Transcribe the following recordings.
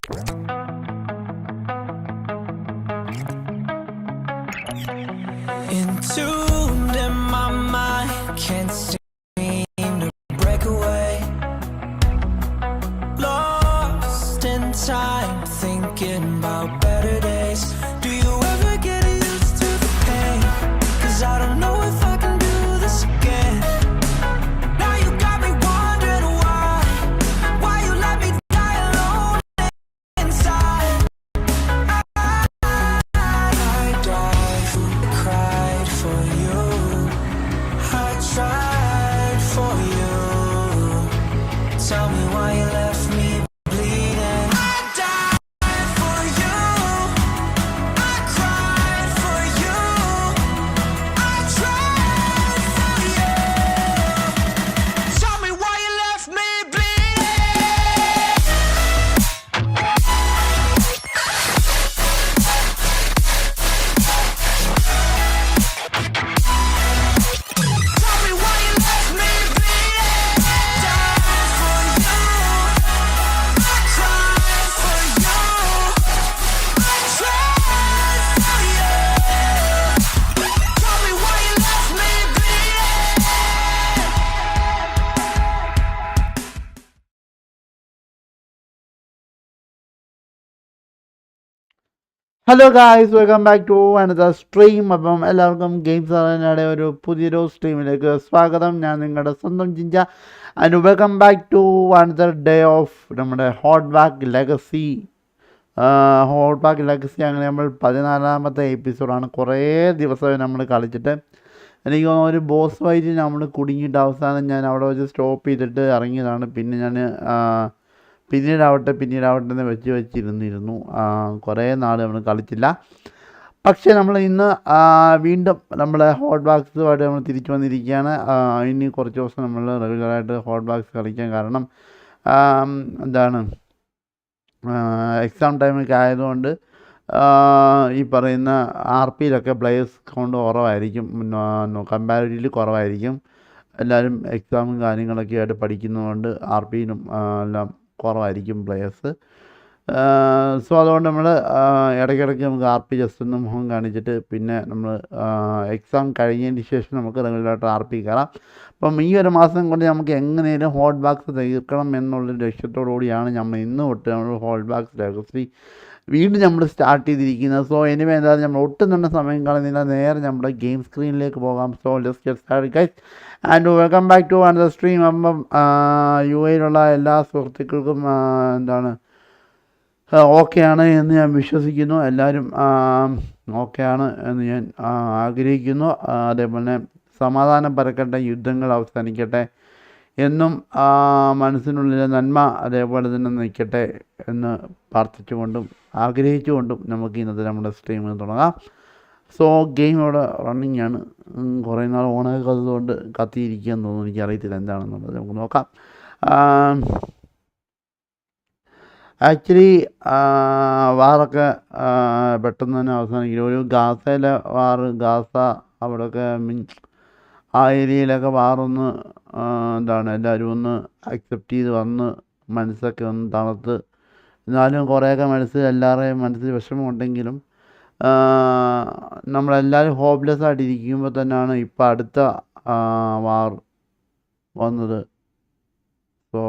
Entombed in my mind, can't seem to break away. Lost in time, thinking about better days. Do you ever get used to the pain? 'Cause I don't know if I can do this again. Now you got me wondering why you let me die alone inside. I died, cried for you. I tried for you. Tell me why you left me bleeding. I died for you. I cried for you. I tried for you. Tell me why you left me bleeding. Tell me why you left me bleeding. Died for you. I cried for you. I tried for you. Tell me why you left me bleeding. Hello guys, welcome back to another stream. അപ്പം എല്ലാവർക്കും games അറിയാനാടെ ഒരു പുതിയൊരു സ്ട്രീമിലേക്ക് സ്വാഗതം. ഞാൻ നിങ്ങളുടെ സ്വന്തം Jinja. And welcome back to another day of നമ്മുടെ ഹോട്ട് ബാക്ക് ലെഗസി. അങ്ങനെ നമ്മൾ 14ാമത്തെ എപ്പിസോഡാണ്. കുറേ ദിവസമായി നമ്മൾ കളിച്ചിട്ട്. എനിക്ക് തോന്നുന്നു ഒരു ബോസ് ഫൈറ്റ് നമ്മൾ കുടുങ്ങിയിട്ട് അവസാനം ഞാൻ അവിടെ വെച്ച് സ്റ്റോപ്പ് ചെയ്തിട്ട് ഇറങ്ങിയതാണ്. പിന്നെ ഞാൻ പിന്നീടാവട്ടെ എന്ന് വെച്ചിരുന്നു. കുറേ നാൾ നമ്മൾ കളിച്ചില്ല. പക്ഷേ നമ്മൾ ഇന്ന് വീണ്ടും നമ്മളെ ഹോട്ട് ബാക്സുമായിട്ട് നമ്മൾ തിരിച്ചു വന്നിരിക്കുകയാണ്. ഇനി കുറച്ച് ദിവസം നമ്മൾ റെഗുലറായിട്ട് ഹോട്ട് ബാക്സ് കളിക്കാൻ കാരണം എന്താണ് എക്സാം ടൈമൊക്കെ ആയതുകൊണ്ട് ഈ പറയുന്ന ആർ പിയിലൊക്കെ പ്ലേയേഴ്സ് കൗണ്ട് കുറവായിരിക്കും, കമ്പാരിറ്റീവ്ലി കുറവായിരിക്കും. എല്ലാവരും എക്സാമും കാര്യങ്ങളൊക്കെ ആയിട്ട് പഠിക്കുന്നതുകൊണ്ട് ആർ പിയിലും എല്ലാം കുറവായിരിക്കും പ്ലേയേഴ്സ്. സോ അതുകൊണ്ട് നമ്മൾ ഇടയ്ക്കിടയ്ക്ക് നമുക്ക് ആർ പി ജസ്റ്റ് ഒന്ന് മുഖം കാണിച്ചിട്ട് പിന്നെ നമ്മൾ എക്സാം കഴിഞ്ഞതിന് ശേഷം നമുക്ക് റെഗുലറായിട്ട് ആർ പി കയറാം. അപ്പം ഈ ഒരു മാസം കൊണ്ട് നമുക്ക് എങ്ങനെയും ഹോട്ട് ബാക്സ് തീർക്കണം എന്നുള്ളൊരു ലക്ഷ്യത്തോടു കൂടിയാണ് നമ്മൾ ഇന്ന് തൊട്ട് നമ്മൾ ഹോട്ട് ബാക്സ് ലെഗസി വീണ്ടും നമ്മൾ സ്റ്റാർട്ട് ചെയ്തിരിക്കുന്നത്. സോ എനിവേ എന്തായാലും നമ്മൾ ഒട്ടും തന്നെ സമയം കളയുന്നില്ല, നേരെ നമ്മുടെ ഗെയിം സ്ക്രീനിലേക്ക് പോകാം. So let's get started guys and welcome back to another stream. അപ്പം യു എയിലുള്ള എല്ലാ സുഹൃത്തുക്കൾക്കും എന്താണ് ഓക്കെയാണ് എന്ന് ഞാൻ വിശ്വസിക്കുന്നു. എല്ലാവരും ഓക്കെയാണ് എന്ന് ഞാൻ ആഗ്രഹിക്കുന്നു. അതേപോലെ സമാധാനം പരക്കട്ടെ, യുദ്ധങ്ങൾ അവസാനിക്കട്ടെ എന്നും മനസ്സിനുള്ളിലെ നന്മ അതേപോലെ തന്നെ നിൽക്കട്ടെ എന്ന് പ്രാർത്ഥിച്ചുകൊണ്ടും ആഗ്രഹിച്ചുകൊണ്ടും നമുക്ക് ഇന്നത്തെ നമ്മുടെ സ്ട്രീമിൽ തുടങ്ങാം. സോ ഗെയിം ഇവിടെ റണ്ണിങ് ആണ്. കുറേ നാൾ ഓണാക്കാത്തതുകൊണ്ട് കത്തിയിരിക്കുകയെന്ന് തോന്നുന്നു. എനിക്കറിയത്തില്ല എന്താണെന്നുള്ളത്, നമുക്ക് നോക്കാം. ആക്ച്വലി വാറൊക്കെ പെട്ടെന്ന് തന്നെ അവസാനിക്കും. ഒരു ഗാസയിലെ ഗാസ അവിടെയൊക്കെ ആ ഏരിയയിലൊക്കെ വാറൊന്ന് എല്ലാവരും ഒന്ന് അക്സെപ്റ്റ് ചെയ്ത് വന്ന് മനസ്സൊക്കെ ഒന്ന് തണുത്ത്. എന്നാലും കുറേയൊക്കെ എല്ലാവരുടെയും മനസ്സിൽ വിഷമമുണ്ടെങ്കിലും നമ്മളെല്ലാവരും ഹോപ്പ്ലെസ് ആയിട്ടിരിക്കുമ്പോൾ തന്നെയാണ് ഇപ്പോൾ അടുത്ത വാർ വന്നത്. സോ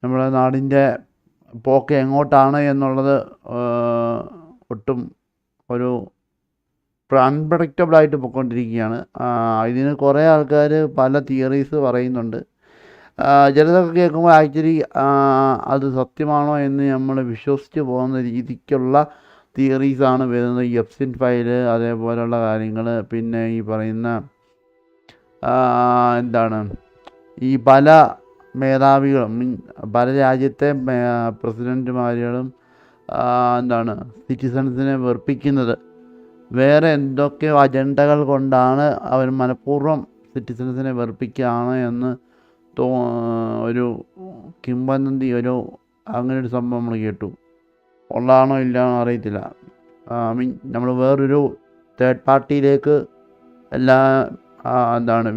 നമ്മുടെ നാടിൻ്റെ പോക്ക് എങ്ങോട്ടാണ് എന്നുള്ളത് ഒട്ടും ഒരു അൺപ്രഡിക്റ്റബിളായിട്ട് പോയിക്കൊണ്ടിരിക്കുകയാണ്. ഇതിന് കുറേ ആൾക്കാർ പല തിയറീസ് പറയുന്നുണ്ട്. ചിലതൊക്കെ കേൾക്കുമ്പോൾ ആക്ച്വലി അത് സത്യമാണോ എന്ന് നമ്മൾ വിശ്വസിച്ച് പോകുന്ന രീതിക്കുള്ള തിയറീസാണ് വരുന്നത്. എപ്സിൻ ഫയല് അതേപോലെയുള്ള കാര്യങ്ങൾ, പിന്നെ ഈ പറയുന്ന ഈ പല മേധാവികളും പല രാജ്യത്തെ പ്രസിഡൻറ്റുമാരും സിറ്റിസൺസിനെ വെറുപ്പിക്കുന്നത് വേറെ എന്തൊക്കെയോ അജണ്ടകൾ കൊണ്ടാണ് അവർ മനഃപൂർവ്വം സിറ്റിസൺസിനെ വെറുപ്പിക്കുകയാണ് എന്ന് ഒരു കിംവദന്തി, അങ്ങനൊരു സംഭവം നമ്മൾ കേട്ടു. ഉള്ളതാണോ ഇല്ലയാണോ അറിയത്തില്ല. നമ്മൾ വേറൊരു തേർഡ് പാർട്ടിയിലേക്ക്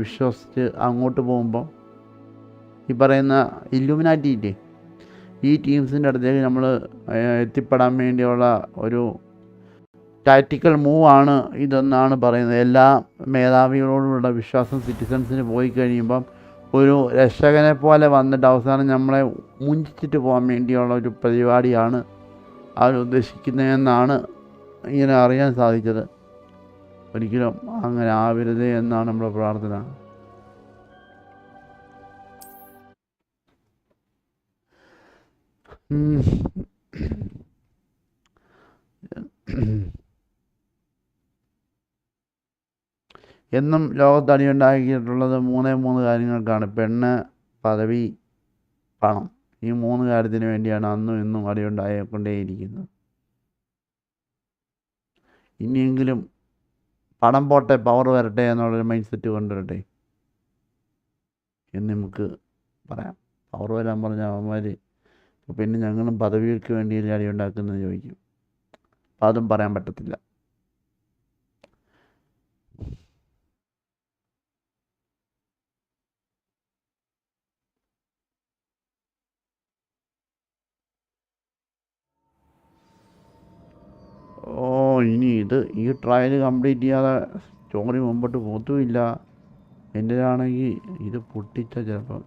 വിശ്വസിച്ച് അങ്ങോട്ട് പോകുമ്പോൾ ഈ പറയുന്ന ഇല്ലുമിനാറ്റി ഇല്ലേ, ഈ ടീംസിൻ്റെ അടുത്തേക്ക് നമ്മൾ എത്തിപ്പെടാൻ വേണ്ടിയുള്ള ഒരു ടാക്റ്റിക്കൽ മൂവാണ് ഇതെന്നാണ് പറയുന്നത്. എല്ലാ മേധാവികളോടുള്ള വിശ്വാസം സിറ്റിസൺസിന് പോയി കഴിയുമ്പം ഒരു രക്ഷകനെ പോലെ വന്നിട്ട് അവസാനം നമ്മളെ മുഞ്ചിച്ചിട്ട് പോകാൻ വേണ്ടിയുള്ള ഒരു പരിപാടിയാണ് അവർ ഉദ്ദേശിക്കുന്നതെന്നാണ് ഇങ്ങനെ അറിയാൻ സാധിച്ചത്. ഒരിക്കലും അങ്ങനെ ആവരുത് എന്നാണ് നമ്മുടെ പ്രാർത്ഥന. എന്നും ലോകത്ത് അടിയുണ്ടാക്കിയിട്ടുള്ളത് 3 കാര്യങ്ങൾക്കാണ്: പെണ്ണ്, പദവി, പണം. ഈ 3 കാര്യത്തിന് വേണ്ടിയാണ് അന്നും ഇന്നും അടിയുണ്ടായിക്കൊണ്ടേയിരിക്കുന്നത്. ഇനിയെങ്കിലും പണം പോട്ടെ, പവർ വരട്ടെ എന്നുള്ളൊരു മൈൻഡ് സെറ്റ് കൊണ്ടുവരട്ടെ എന്ന് നമുക്ക് പറയാം. പവർ വരാൻ പറഞ്ഞ അവന്മാർ പിന്നെ ഞങ്ങളും പദവിക്ക് വേണ്ടിയല്ലേ അടിയുണ്ടാക്കുന്നത് ചോദിക്കും. അപ്പം അതും പറയാൻ പറ്റത്തില്ല. ഇനി ഈ ട്രയൽ കംപ്ലീറ്റ് ചെയ്യാതെ സ്റ്റോറി മുമ്പോട്ട് പോത്തുമില്ല. എൻ്റെതാണെങ്കിൽ ഇത് പൊട്ടിച്ച ചിലപ്പോൾ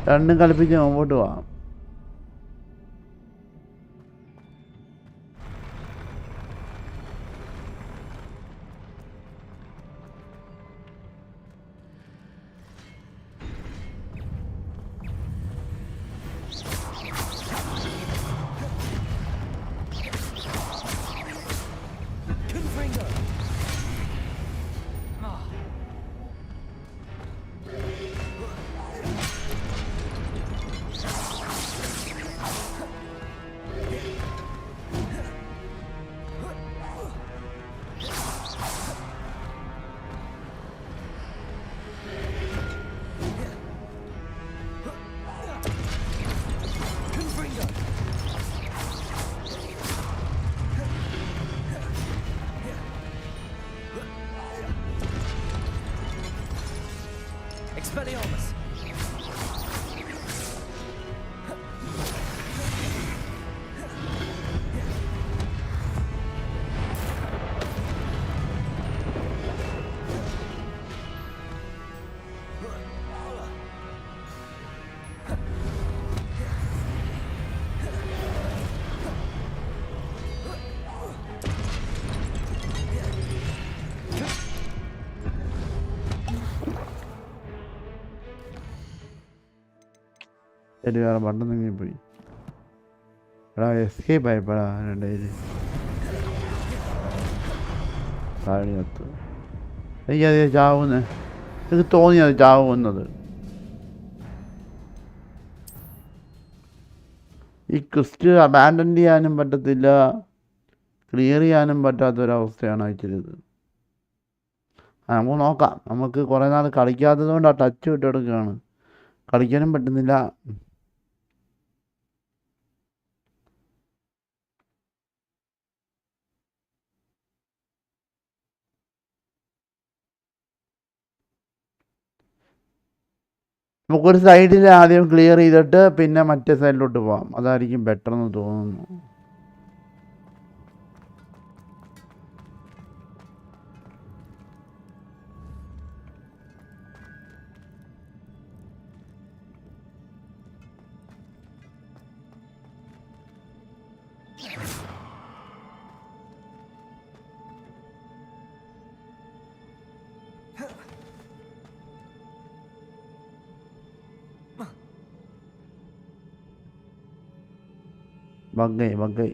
രണ്ടും കളിപ്പിച്ച് മുമ്പോട്ട് പോകാം. Expelliarmus. വേറെ ബട്ടൺ നീങ്ങി പോയി. എടാ എസ്കേപ്പ് ആയിപ്പോടാ രണ്ടേര് താഴത്ത്. എനിക്കത് ചാവുന്നത് എനിക്ക് തോന്നി, അത് ചാവുന്നത്. ഈ ക്രിസ്റ്റ് അബാൻഡൻ ചെയ്യാനും പറ്റത്തില്ല, ക്ലിയർ ചെയ്യാനും പറ്റാത്തൊരവസ്ഥയാണ് അയച്ചത്. നമുക്ക് നോക്കാം. നമുക്ക് കുറേ നാൾ കളിക്കാത്തത് കൊണ്ട് ആ ടച്ച് വിട്ടെടുക്കുകയാണ്. കളിക്കാനും പറ്റുന്നില്ല. നമുക്കൊരു സൈഡിൽ ആദ്യം ക്ലിയർ ചെയ്തിട്ട് പിന്നെ മറ്റേ സൈഡിലോട്ട് പോകാം. അതായിരിക്കും ബെറ്റർ എന്ന് തോന്നുന്നു. ബഗ്ഗായി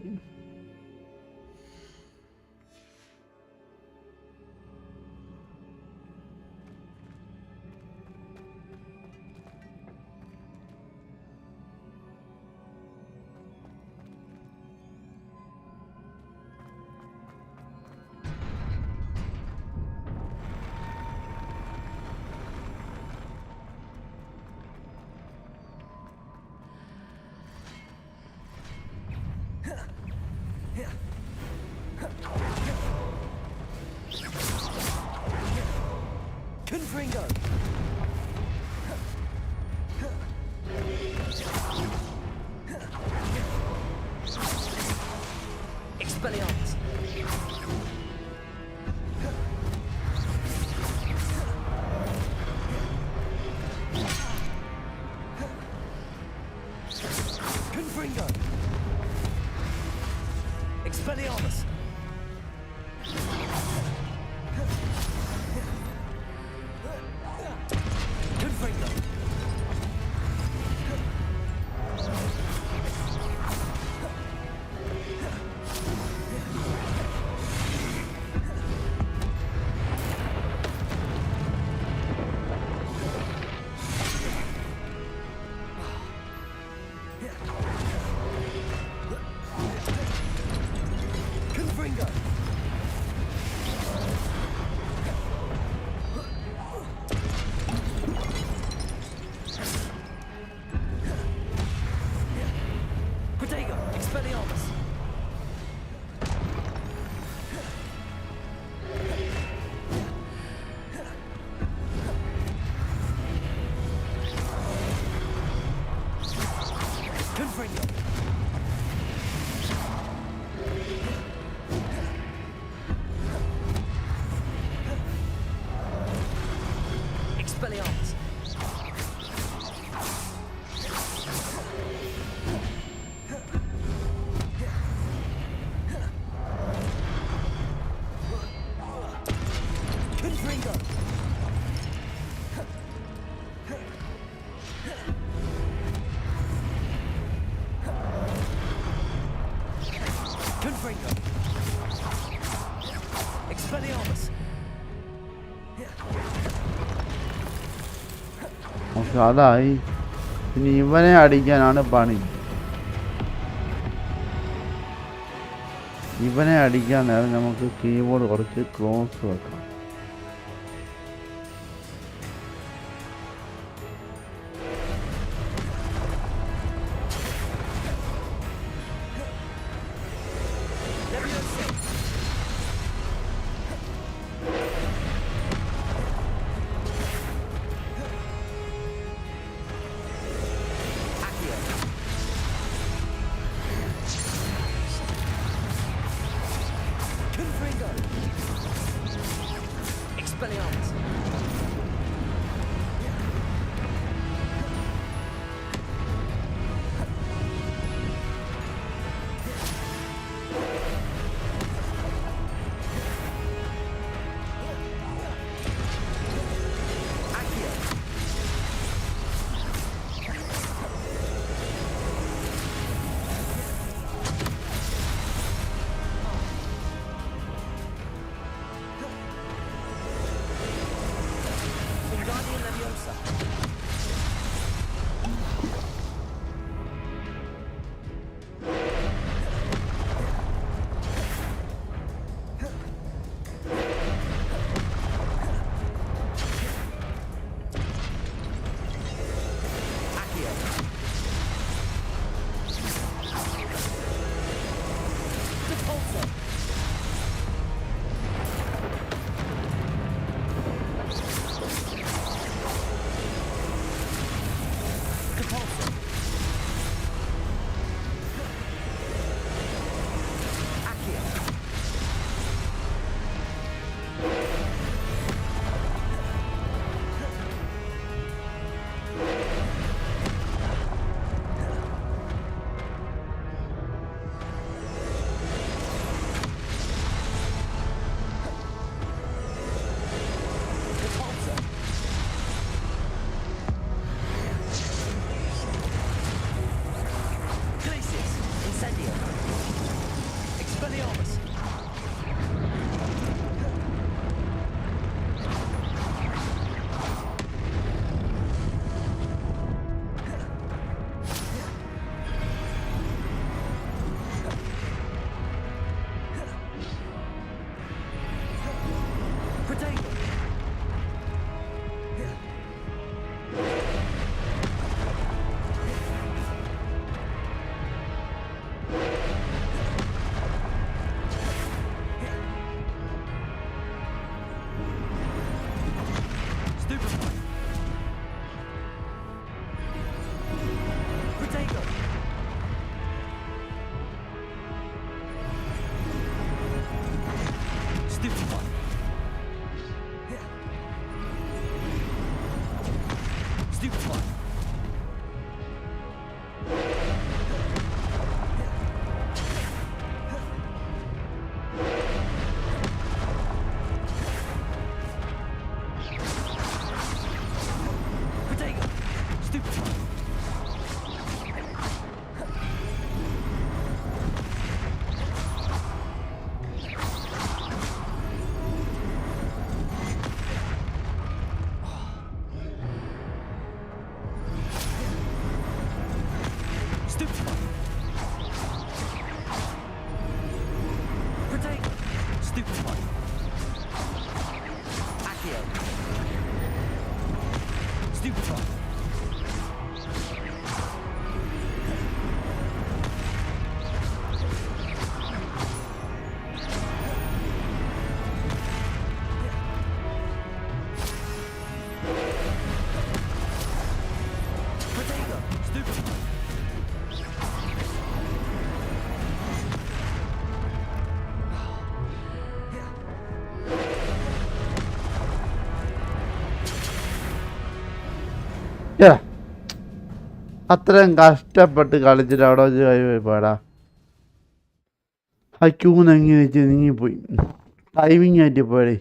Confringo. Expelliarmus. Confringo. Expelliarmus. Confringo. Confringo. Protego. Expelliarmus. Confringo. Expelliarmus. Confringo. Confringo. Expelliarmus. Okay അതായി. ഇനി ഇവനെ അടിക്കാനാണ് പണി. ഇവനെ അടിക്കാൻ നേരം നമുക്ക് കീബോർഡ് കുറച്ച് ക്ലോസ് വെക്കാം. Confringo. അത്രയും കഷ്ടപ്പെട്ട് കളിച്ചിട്ട് അവിടെ വെച്ച് കൈ പോയടാ. ആ ക്യൂന്ന് എങ്ങനെ വെച്ച് നീങ്ങിപ്പോയി. ടൈമിങ് ആയിട്ട് പോയടേ.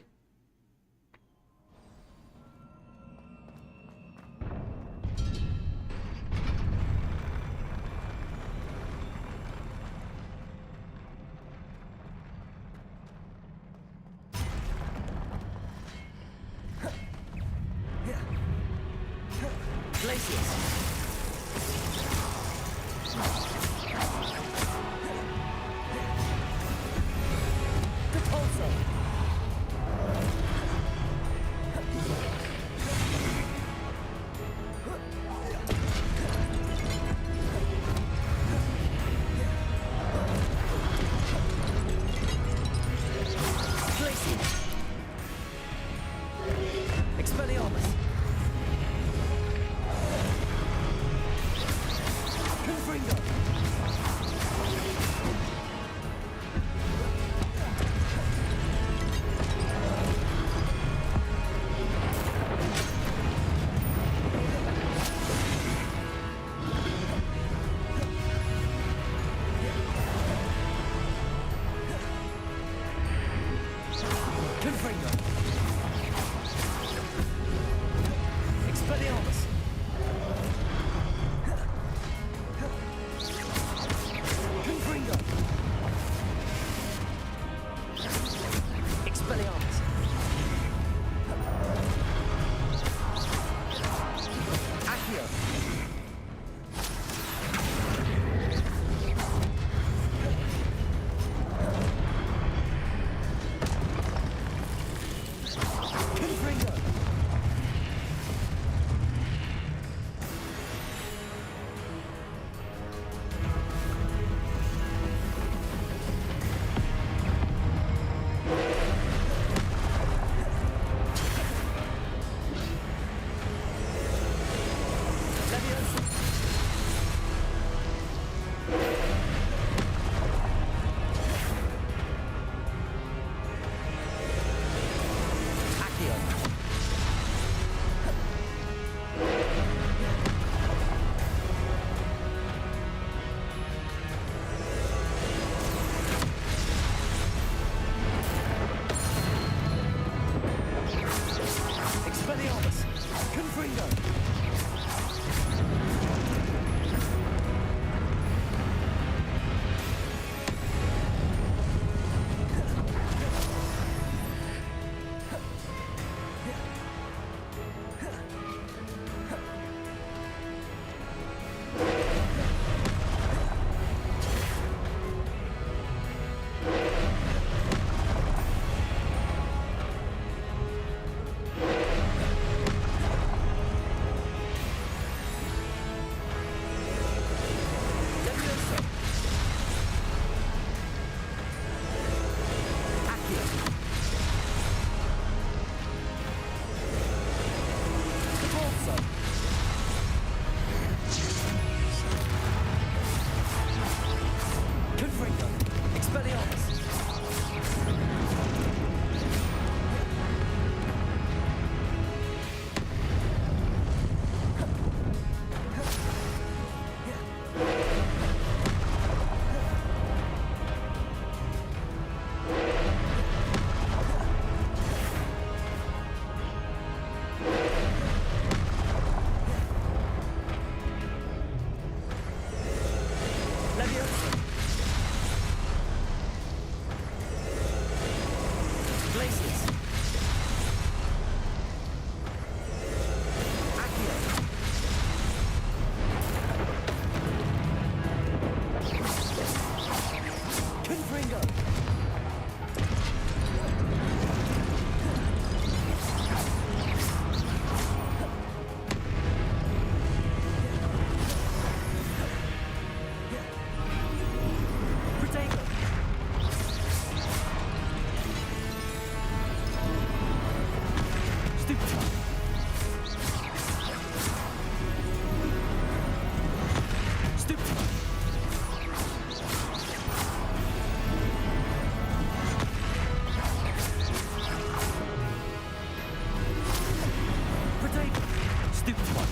Stupid one.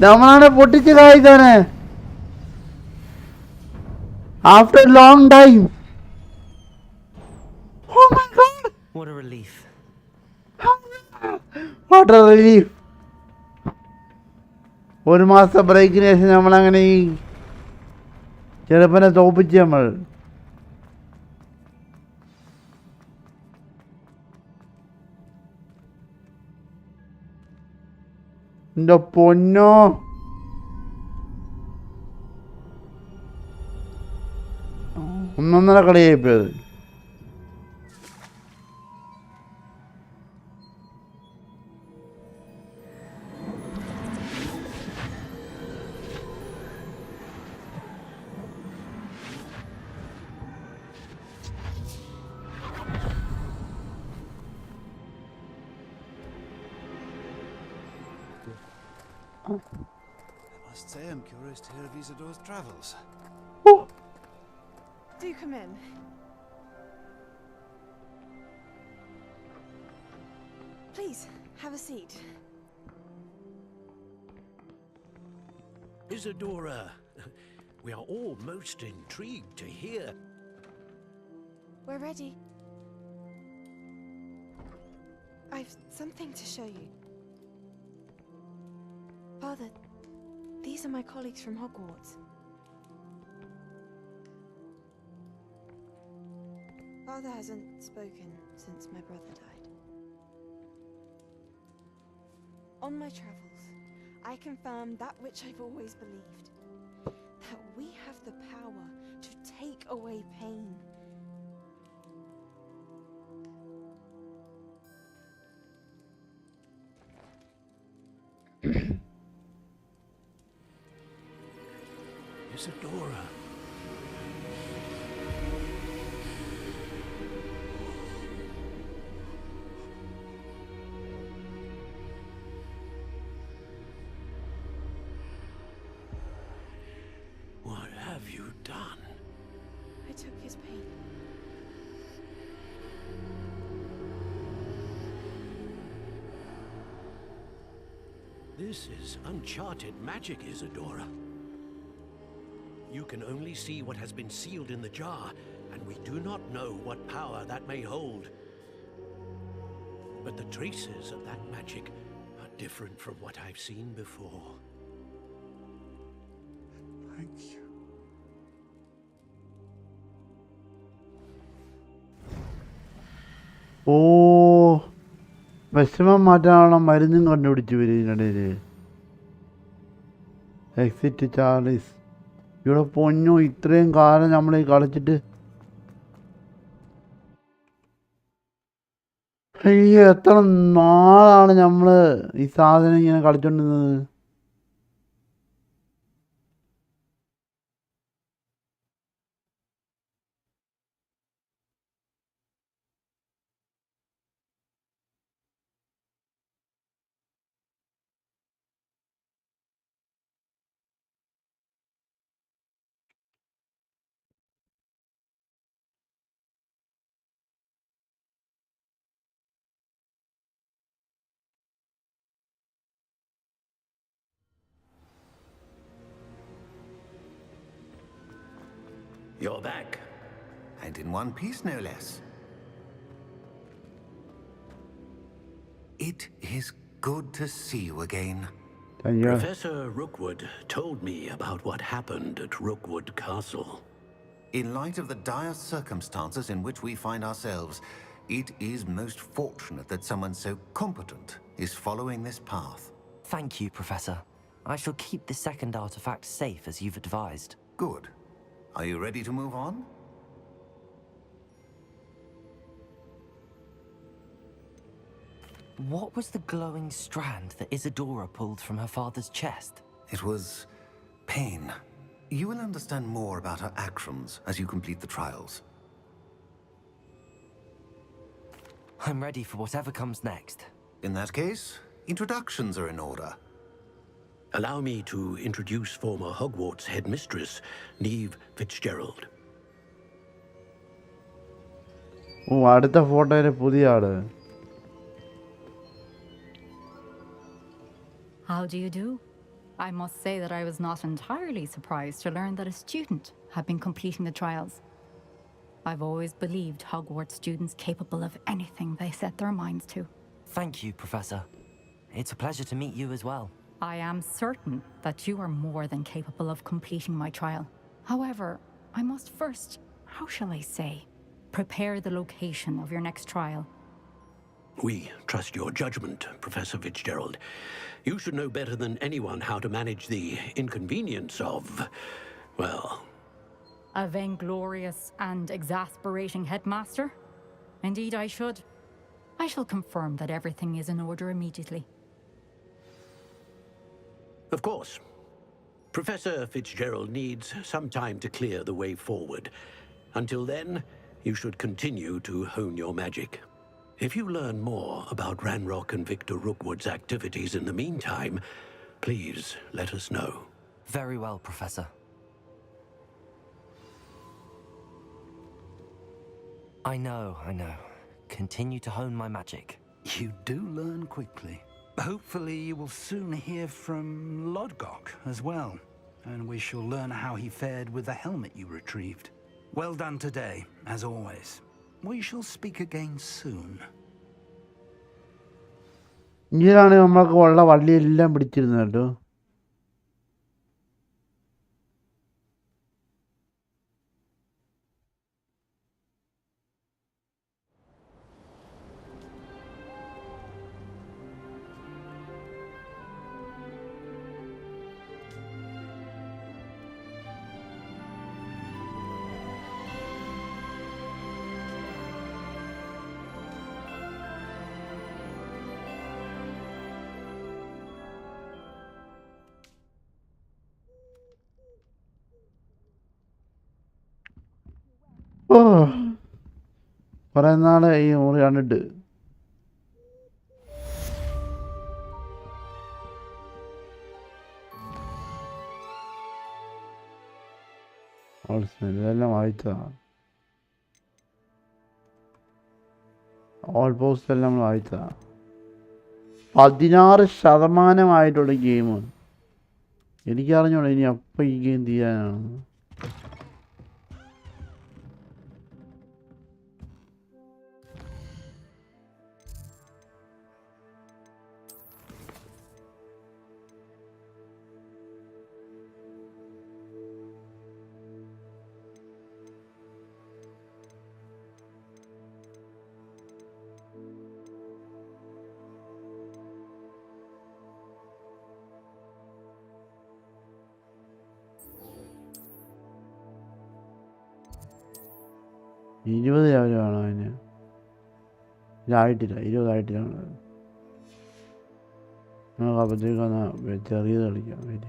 നമ്മളാണ് പൊട്ടിച്ച് കായ്ക്കാന് after long time. Oh my god! What a relief. What a relief. ഒരു മാസത്തെ ബ്രേക്കിന് ശേഷം നമ്മളങ്ങനെ ഈ ചെറുപ്പനെ തോപ്പിച്ച് നമ്മൾ. എൻ്റെ പൊന്നോ, ഒന്നൊന്നര കളിയായിപ്പോയത്. I must say I'm curious to hear of Isadora's travels. Oh. Do come in. Please, have a seat. Isadora, we are all most intrigued to hear. We're ready. I've something to show you. Father, these are my colleagues from Hogwarts. Father hasn't spoken since my brother died. On my travels, I confirmed that which I've always believed. That we have the power to take away pain. Isadora. What have you done? I took his pain. This is uncharted magic, Isadora. You can only see what has been sealed in the jar, and we do not know what power that may hold. But the traces of that magic are different from what I've seen before. Thank you. ഓ, വിഷമം മാറ്റാനുള്ള മരുന്നും കണ്ടുപിടിച്ചു വരും ഇതിനിടയിൽ. Exit Charlie's. ഇവിടെ പൊന്നു, ഇത്രയും കാലം നമ്മൾ ഈ കളിച്ചിട്ട് അയ്യോ, എത്ര നാളാണ് നമ്മൾ ഈ സാധനം ഇങ്ങനെ കളിച്ചോണ്ടിരുന്നത്. You're back. And in one piece, no less. It is good to see you again. Thank you. Professor Rookwood told me about what happened at Rookwood Castle. In light of the dire circumstances in which we find ourselves, it is most fortunate that someone so competent is following this path. Thank you, Professor. I shall keep the second artifact safe as you've advised. Good. Are you ready to move on? What was the glowing strand that Isadora pulled from her father's chest? It was pain. You will understand more about her actions as you complete the trials. I'm ready for whatever comes next. In that case, introductions are in order. Allow me to introduce former Hogwarts headmistress, Neve Fitzgerald. അടുത്ത ഫോട്ടോയിലെ പുതിയ ആള്. How do you do? I must say that I was not entirely surprised to learn that a student had been completing the trials. I've always believed Hogwarts students capable of anything they set their minds to. Thank you, Professor. It's a pleasure to meet you as well. I am certain that you are more than capable of completing my trial. However, I must first, how shall I say, prepare the location of your next trial. We trust your judgment, Professor Fitzgerald. You should know better than anyone how to manage the inconvenience of, well... A vainglorious and exasperating headmaster? Indeed, I should. I shall confirm that everything is in order immediately. Of course. Professor Fitzgerald needs some time to clear the way forward. Until then, you should continue to hone your magic. If you learn more about Ranrock and Victor Rookwood's activities in the meantime, please let us know. Very well, Professor. I know. Continue to hone my magic. You do learn quickly. Hopefully you will soon hear from Lodgok as well, and we shall learn how he fared with the helmet you retrieved. Well done today, as always. We shall speak again soon. ഇങ്ങനെയാണ് നമ്മൾക്ക് ഉള്ള വള്ളിയെല്ലാം പിടിച്ചിരുന്നത് കേട്ടോ. കുറേ നാൾ ഈ മുറി കണ്ടിട്ട്. ഇതെല്ലാം വായിച്ചതാണ്. ഓൾമോസ്റ്റ് എല്ലാം നമ്മൾ വായിച്ചതാണ്. 16% ഗെയിം. എനിക്കറിഞ്ഞോളൂ ഇനി അപ്പം ഈ ഗെയിം ചെയ്യാനാണ്. $20 വേണം അതിന്. ഇതായിട്ടില്ല, 20 ആയിട്ടില്ല. നമുക്ക് അപ്പോഴത്തേക്കൊന്ന് ചെറിയത് കളിക്കാം. വരി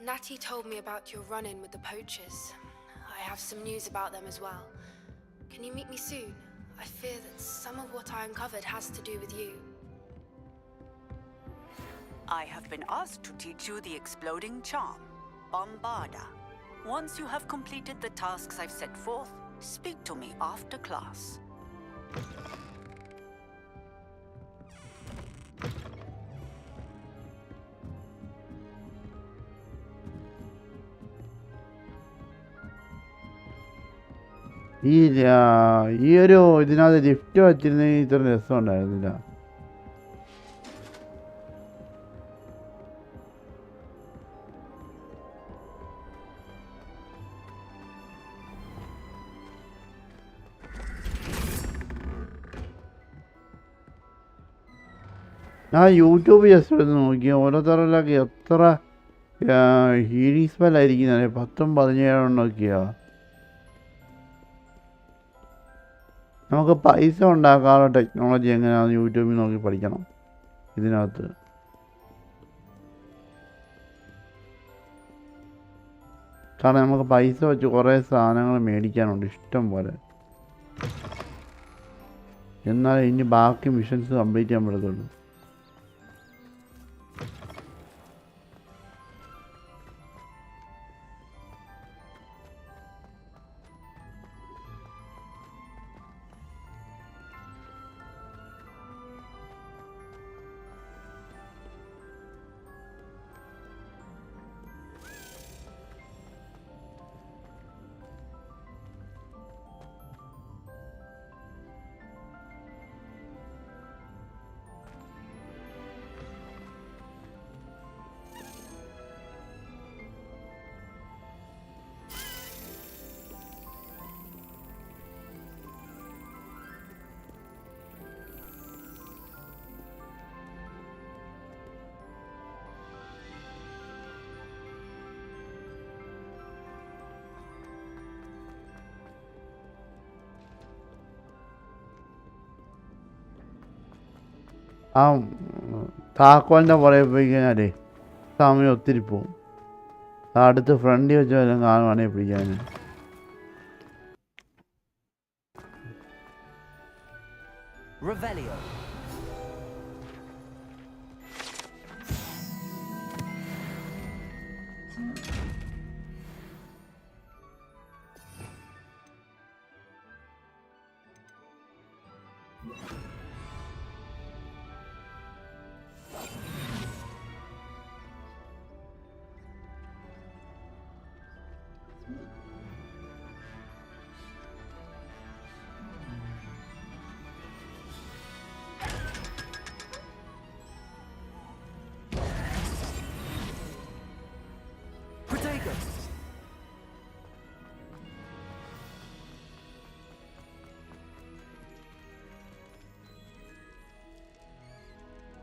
Natty told me about your run-in with the poachers. I have some news about them as well. Can you meet me soon? I fear that some of what I uncovered has to do with you. I have been asked to teach you the exploding charm, Bombarda. Once you have completed the tasks I've set forth, speak to me after class. ഈ ഒരു ഇതിനകത്ത് lift വച്ചിരുന്നെങ്കിൽ ഇത്ര രസം ഉണ്ടായിരുന്നില്ല. ഞാൻ YouTube just എടുത്ത് നോക്കി ഓരോരുത്തരിലൊക്കെ എത്ര ഹീലിംഗ് സ്പെല്ലായിരിക്കുന്നത് 10-17 നമുക്ക് പൈസ ഉണ്ടാക്കാനുള്ള ടെക്നോളജി എങ്ങനെയാണെന്ന് യൂട്യൂബിൽ നോക്കി പഠിക്കണം ഇതിനകത്ത്. കാരണം നമുക്ക് പൈസ വെച്ച് കുറേ സാധനങ്ങൾ മേടിക്കാനുണ്ട് ഇഷ്ടം പോലെ. എന്നാലേ ഇനി ബാക്കി മിഷൻസ് കംപ്ലീറ്റ് ചെയ്യാൻ പറ്റത്തുള്ളൂ. ആ താക്കോലിൻ്റെ പുറകെ പോയി കഴിഞ്ഞാലേ സമയം ഒത്തിരി പോവും. അടുത്ത് ഫ്രണ്ടിൽ വെച്ച് വല്ലതും കാണുവാണെങ്കിൽ പിടിക്കാൻ. Revelio.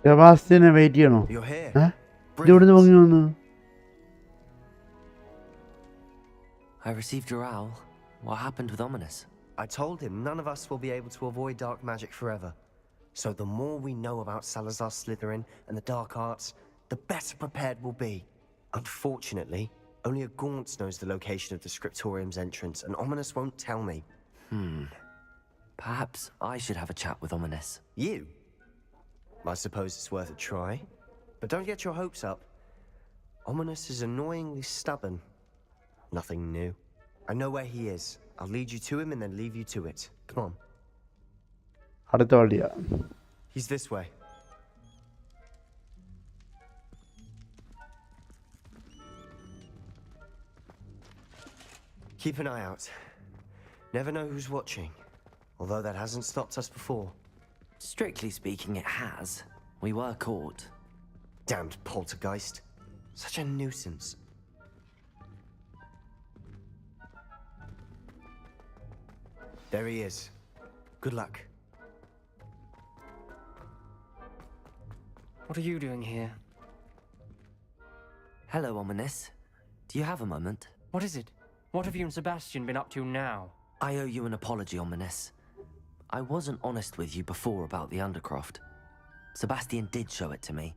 സെബാസ്റ്റ്യനെ വെയിറ്റ് ചെയ്യണോ? ഇതെവിടുന്ന് പൊങ്ങി വന്നു? I received your owl. What happened with Ominous? I told him none of us will be able to avoid dark magic forever. So the more we know about Salazar Slytherin and the dark arts, the better prepared we'll be. Unfortunately, only a Gaunt knows the location of the Scriptorium's entrance, and Ominous won't tell me. Perhaps I should have a chat with Ominous. You? I suppose it's worth a try. But don't get your hopes up. Ominous is annoyingly stubborn. Nothing new. I know where he is. I'll lead you to him and then leave you to it. Come on. അടുത്ത വഴിയാ. He's this way. Keep an eye out. Never know who's watching. Although that hasn't stopped us before. Strictly speaking, it has. We were caught. Damned poltergeist. Such a nuisance. There he is. Good luck. What are you doing here? Hello, Ominous. Do you have a moment? What is it? What have you and Sebastian been up to now? I owe you an apology, Ominous. I wasn't honest with you before about the Undercroft. Sebastian did show it to me.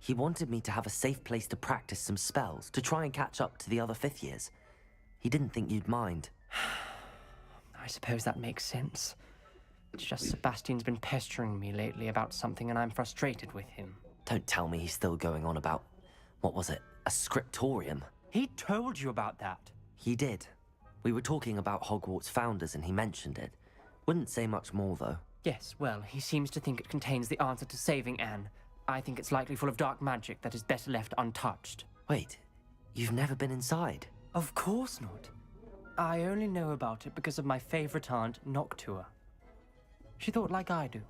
He wanted me to have a safe place to practice some spells, to try and catch up to the other 5th years. He didn't think you'd mind. I suppose that makes sense. It's just Sebastian's been pestering me lately about something and I'm frustrated with him. Don't tell me he's still going on about, what was it, a scriptorium? He told you about that. He did. We were talking about Hogwarts founders and he mentioned it. Wouldn't say much more though. Yes, well, he seems to think it contains the answer to saving Anne. I think it's likely full of dark magic that is better left untouched. Wait, you've never been inside? Of course not. I only know about it because of my favorite aunt, Noctua. She thought like I do.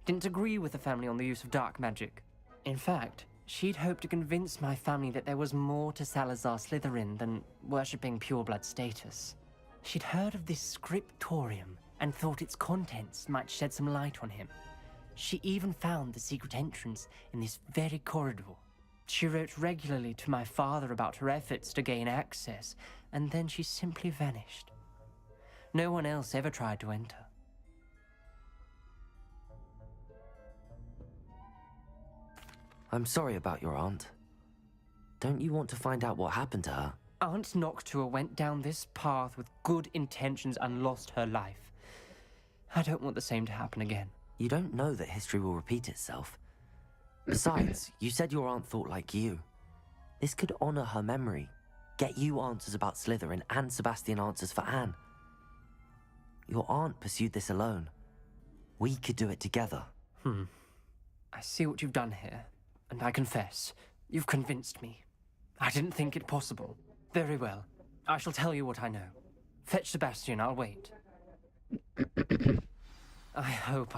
Didn't agree with the family on the use of dark magic. In fact, she'd hoped to convince my family that there was more to Salazar Slytherin than worshipping pureblood status. She'd heard of this scriptorium and thought its contents might shed some light on him. She even found the secret entrance in this very corridor. She wrote regularly to my father about her efforts to gain access, and then she simply vanished. No one else ever tried to enter. I'm sorry about your aunt. Don't you want to find out what happened to her? Aunt Noctua went down this path with good intentions and lost her life. I don't want the same to happen again. You don't know that history will repeat itself. Besides, you said your aunt thought like you. This could honor her memory, get you answers about Slytherin and Sebastian answers for Anne. Your aunt pursued this alone. We could do it together. I see what you've done here, and I confess, you've convinced me. I didn't think it possible. Very well. I shall tell you what I know. Fetch Sebastian, I'll wait. I hope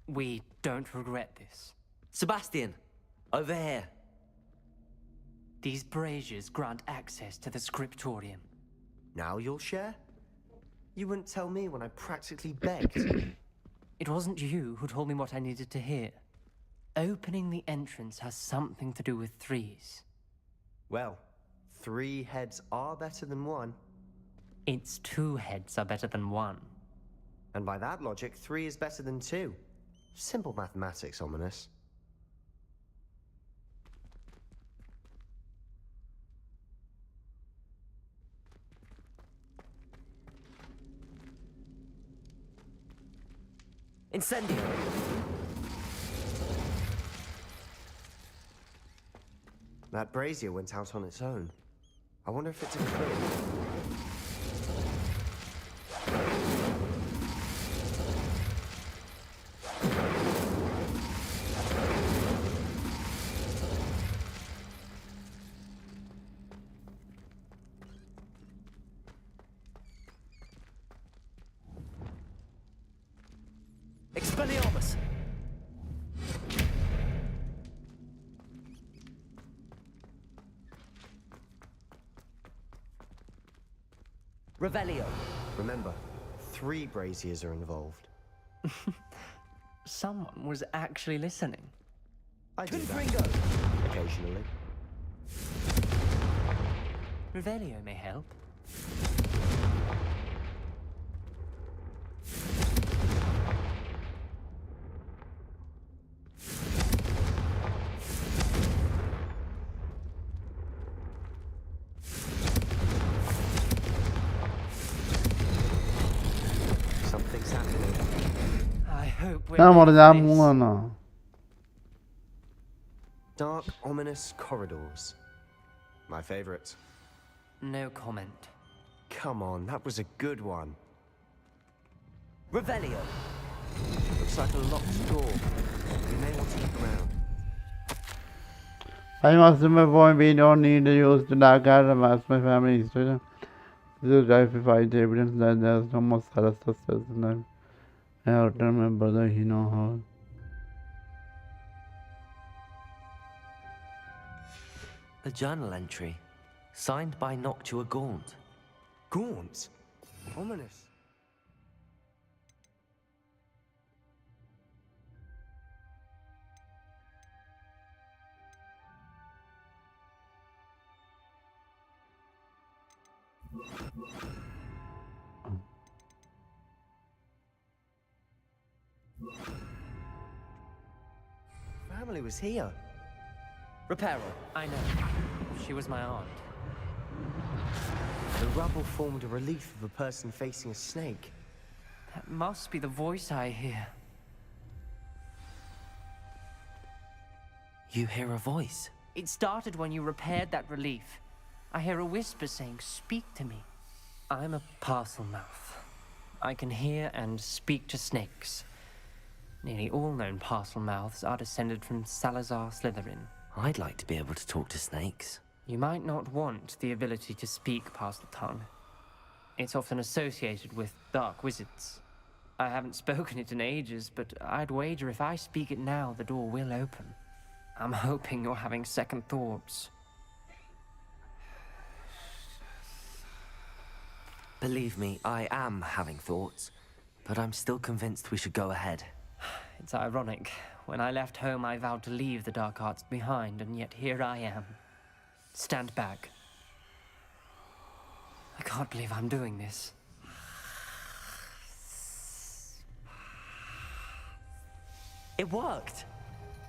we don't regret this. Sebastian! Over here! These braziers grant access to the scriptorium. Now you'll share? You wouldn't tell me when I practically begged. It wasn't you who told me what I needed to hear. Opening the entrance has something to do with threes. Well, 3 heads are better than 1. It's 2 heads are better than 1. And by that logic, 3 is better than 2. Simple mathematics, Ominous. Incendio! That brazier went out on its own. I wonder if it's a clue. Expelliarmus! Revelio. Remember, 3 braziers are involved. Someone was actually listening. I do that. Occasionally. Revelio may help. Something's happening. I hope we're ഞാൻ ready പറഞ്ഞു for ഞാൻ this. മൂന്നെണ്ണോ Dark, ominous corridors. My favorite. No comment. Come on, that was a good one. Revelio. Looks like a locked door. You may want to look around. I must remember point we don't need to use the dark art as my family history. This is right if I find evidence that there's no more Salazar and I have to remember that he know how. A journal entry, signed by Noctua Gaunt. Gaunt? Ominous. Family was here. Reparo. I know. She was my aunt. The rubble formed a relief of a person facing a snake. That must be the voice I hear. You hear a voice? It started when you repaired that relief. I hear a whisper saying, "Speak to me." I'm a parcel mouth. I can hear and speak to snakes. Nearly all known parcel mouths are descended from Salazar Slytherin. I'd like to be able to talk to snakes. You might not want the ability to speak parcel tongue. It's often associated with dark wizards. I haven't spoken it in ages, but I'd wager if I speak it now, the door will open. I'm hoping you're having second thoughts. Believe me, I am having thoughts, but I'm still convinced we should go ahead. It's ironic. When I left home, I vowed to leave the dark arts behind, and yet here I am. Stand back. I can't believe I'm doing this. It worked!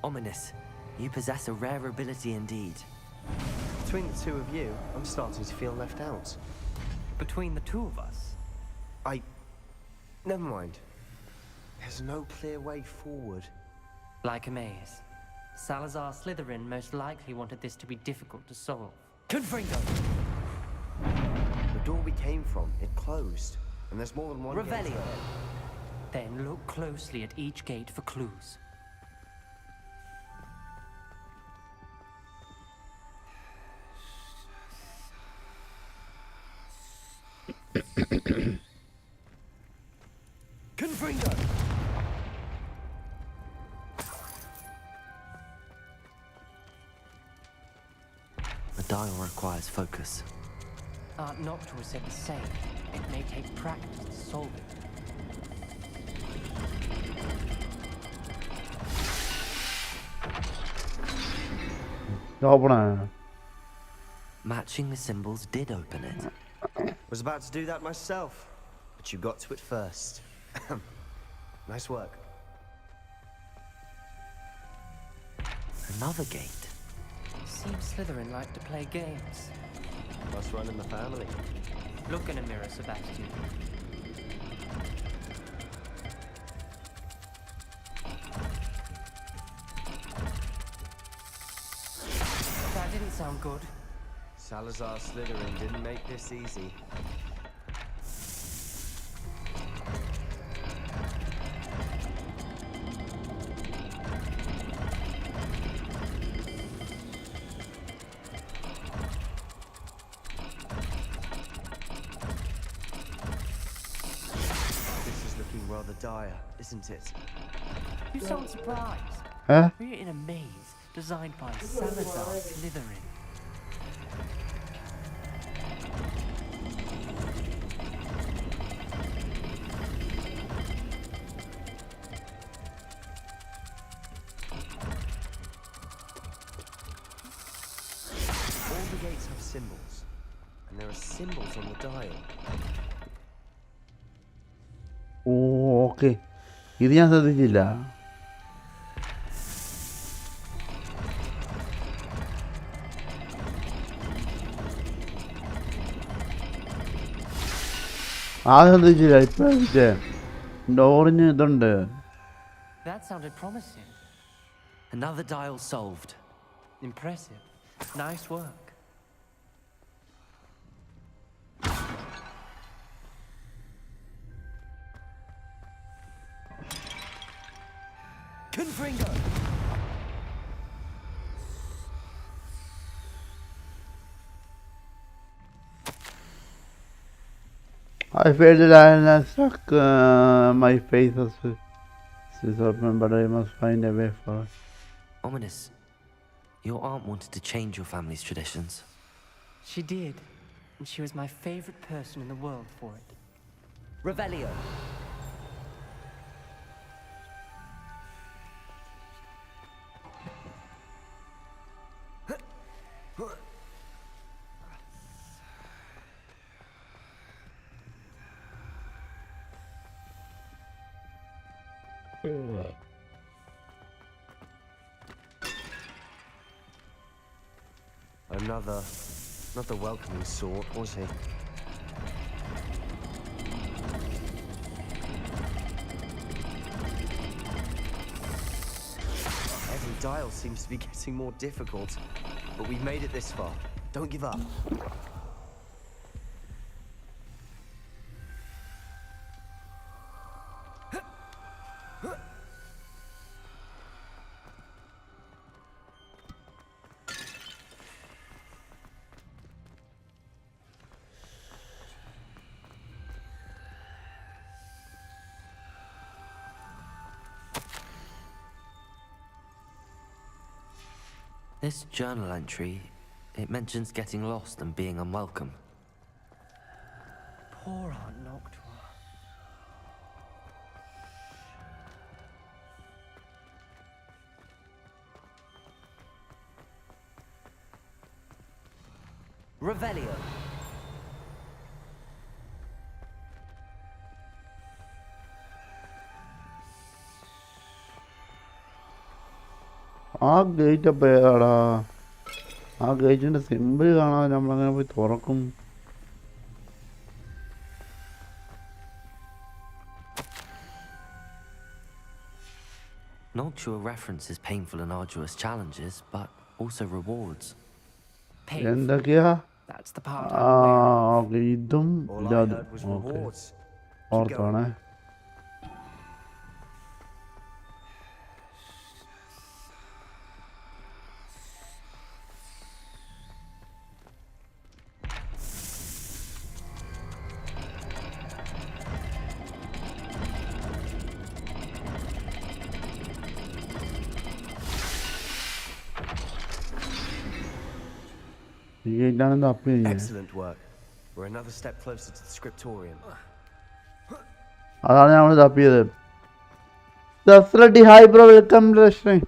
Ominous, you possess a rare ability indeed. Between the two of you, I'm starting to feel left out. Between the two of us? Never mind. There's no clear way forward. Like a maze. Salazar Slytherin most likely wanted this to be difficult to solve. Confringo! The door we came from, it closed. And there's more than one gate Revelio. there. Then look closely at each gate for clues. Confringo! The dial requires focus. Aunt Noctua said the same. It may take practice to solve it. Open. Matching the symbols did open it. Was about to do that myself, but you got to it first. Nice work. Another gate. Seems Slytherin like to play games. Must run in the family. Look in a mirror, Sebastian. That didn't sound good. Salazar Slytherin didn't make this easy. Rather dire, isn't it? You sound surprised. Huh? We're in a maze designed by Salazar Slytherin. All the gates have symbols, and there are symbols on the dial. Okay ഇത് ഞാൻ ശ്രദ്ധിച്ചില്ല. ആദ്യം ശ്രദ്ധിച്ചില്ല. ഇപ്പം ഡോറിന് ഇതുണ്ട്. That sounded promising. Another dial solved. Impressive. Nice work. Confringo! I failed it and stuck my face as open, but I must find a way for it. Ominous, your aunt wanted to change your family's traditions. She did. And she was my favorite person in the world for it. Revelio! Not the welcoming sort, was he? Every dial seems to be getting more difficult, but we've made it this far. Don't give up. This journal entry, it mentions getting lost and being unwelcome. Poor Aunt Noctua. Revelio. ആ gate അപ്പം ഏതാടാ? ആ ഗേറ്റിൻ്റെ simple കാണാതെ നമ്മളങ്ങനെ പോയി തുറക്കും? Noctua references painful and arduous challenges, but also rewards. എന്തൊക്കെയാ? That's the part. ആ ഓക്കെ, ഇതും ഇതും ഓക്കെ ഓർത്തോണേ. ഈ ഗേറ്റാണ് തപ്പി കഴിഞ്ഞത്. Excellent work. We're another step closer to the scriptorium. അതാണ് നമ്മൾ തപ്പിയത്. Definitely, hi bro, welcome to the stream.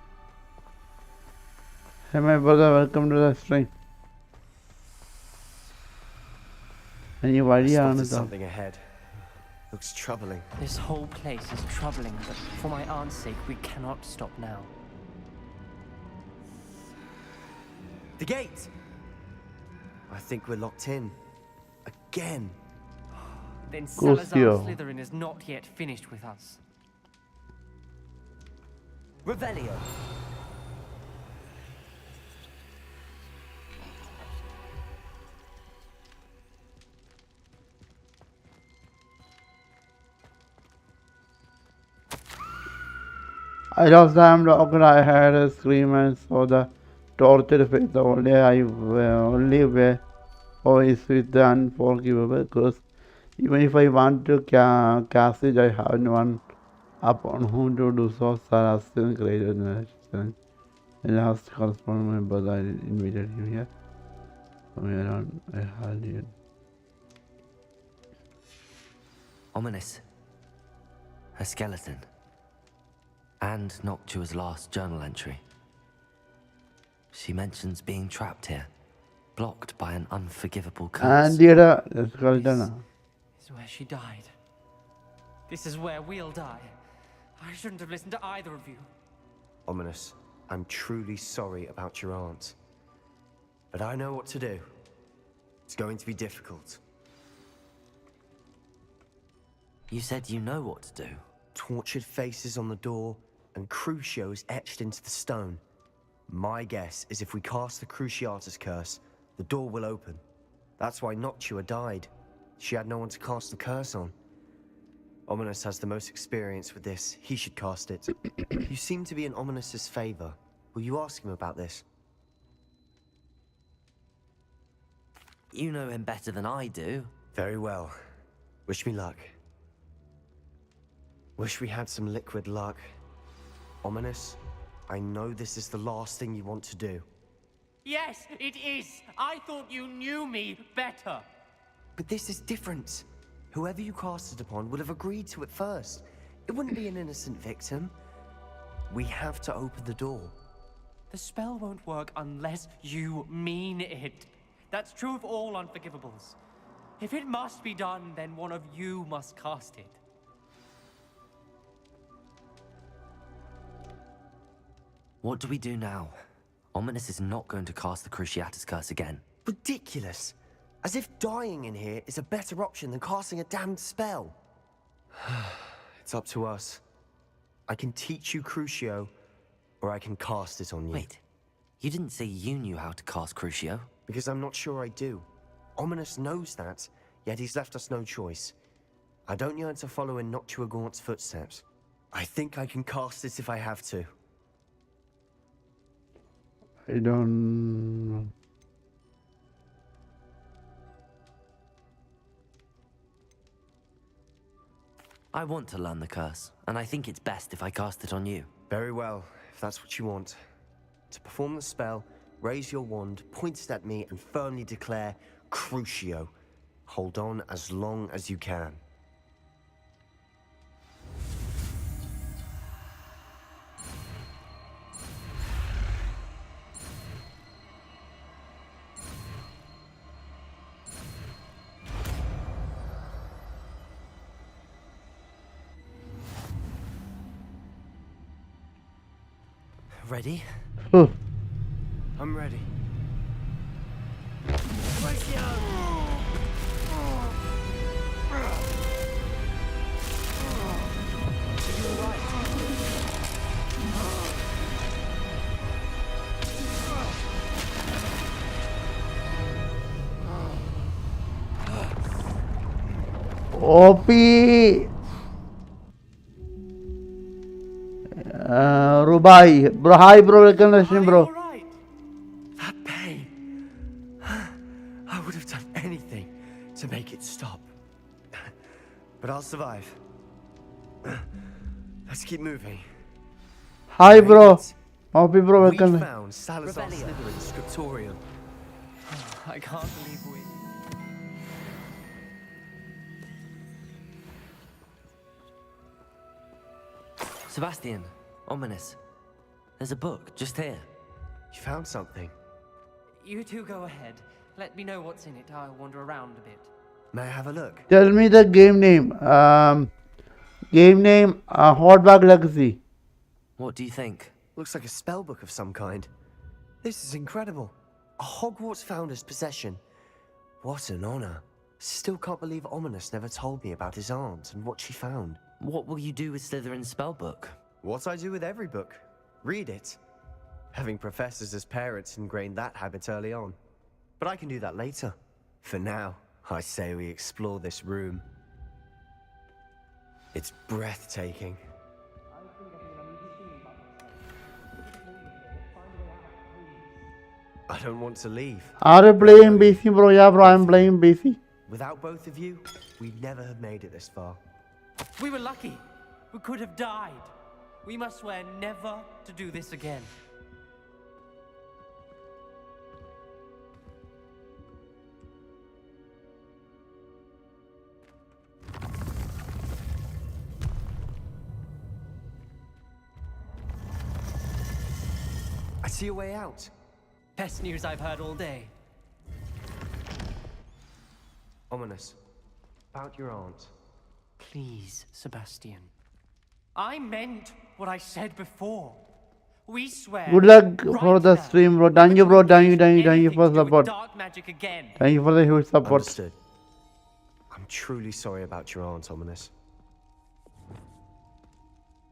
Hey my brother, welcome to the stream. ഈ വഴിയാണ് Spotted something ahead. Looks troubling. This whole place is troubling, but for my aunt's sake, we cannot stop now. The gate! I think we're locked in. Again. Then Course Salazar you. Slytherin is not yet finished with us. Revelio. I lost the dog. I had a scream and saw the tortured face. The only way is with the unforgivable curse. Even if I want to cast it, I have no one upon whom to do so. Sarah still greater than the last correspondent my brother. I invited him here. From here on, I had it. Ominous. A skeleton. And Noctua's last journal entry. She mentions being trapped here, blocked by an unforgivable curse. And the skeleton. This is where she died. This is where we'll die. I shouldn't have listened to either of you. Ominous, I'm truly sorry about your aunt. But I know what to do. It's going to be difficult. You said you know what to do. Tortured faces on the door and Crucios etched into the stone. My guess is if we cast the Cruciatus curse, the door will open. That's why Noctua died. She had no one to cast the curse on. Ominous has the most experience with this. He should cast it. You seem to be in Ominous's favor. Will you ask him about this? You know him better than I do. Very well. Wish me luck. Wish we had some liquid luck. Ominous, I know this is the last thing you want to do. Yes, it is. I thought you knew me better. But this is different. Whoever you cast it upon would have agreed to it first. It wouldn't be an innocent victim. We have to open the door. The spell won't work unless you mean it. That's true of all unforgivables. If it must be done, then one of you must cast it. What do we do now? Ominous is not going to cast the Cruciatus Curse again. Ridiculous. As if dying in here is a better option than casting a damned spell. It's up to us. I can teach you Crucio, or I can cast it on you. Wait, you didn't say you knew how to cast Crucio? Because I'm not sure I do. Ominous knows that, yet he's left us no choice. I don't yearn to follow in Noctua Gaunt's footsteps. I think I can cast it if I have to. I don't... I want to learn the curse, and I think it's best if I cast it on you. Very well, if that's what you want. To perform the spell, raise your wand, point it at me, and firmly declare Crucio. Hold on as long as you can. Ready? I'm ready. OP Rubai. Bro, hi bro, recognition bro. That pain. I would have done anything to make it stop. But I'll survive. Let's keep moving. Hi bro. OP bro, We recognition. found Salazar Slytherin's scriptorium. I can't believe we... Sebastian, Ominous. There's a book just here. You found something. You two go ahead. Let me know what's in it. I'll wander around a bit. May I have a look? Tell me the game name. Hotbag Legacy. What do you think? Looks like a spell book of some kind. This is incredible. A Hogwarts founder's possession. What an honor. Still can't believe Ominous never told me about his aunt and what she found. What will you do with Slytherin's spellbook? What I do with every book. Read it. Having professors as parents ingrained that habit early on. But I can do that later. For now, I say we explore this room. It's breathtaking. I don't want to leave. Are you playing BC bro? Yeah bro, I'm playing BC. Without both of you, we'd never have made it this far. We were lucky. We could have died. We must swear never to do this again. I see a way out. Best news I've heard all day. Ominous. About your aunt. Please, Sebastian. I meant what I said before. We swear. Good luck right for the now, stream bro. Thank you bro, thank you for anything to do with support. dark magic again. Thank you for the huge support. Understood. I'm truly sorry about your aunt, Ominous.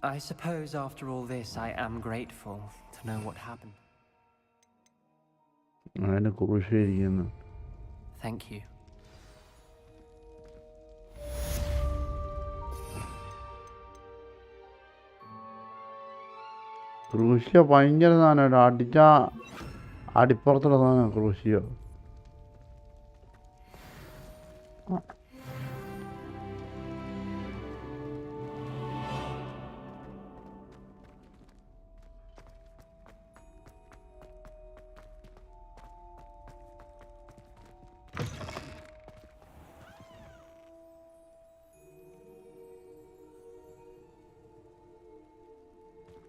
I suppose after all this, I am grateful to know what happened. Thank you. Crochet ഭയങ്കര സാധനം അടിച്ച അടിപ്പുറത്തുള്ള സാധനം crochet.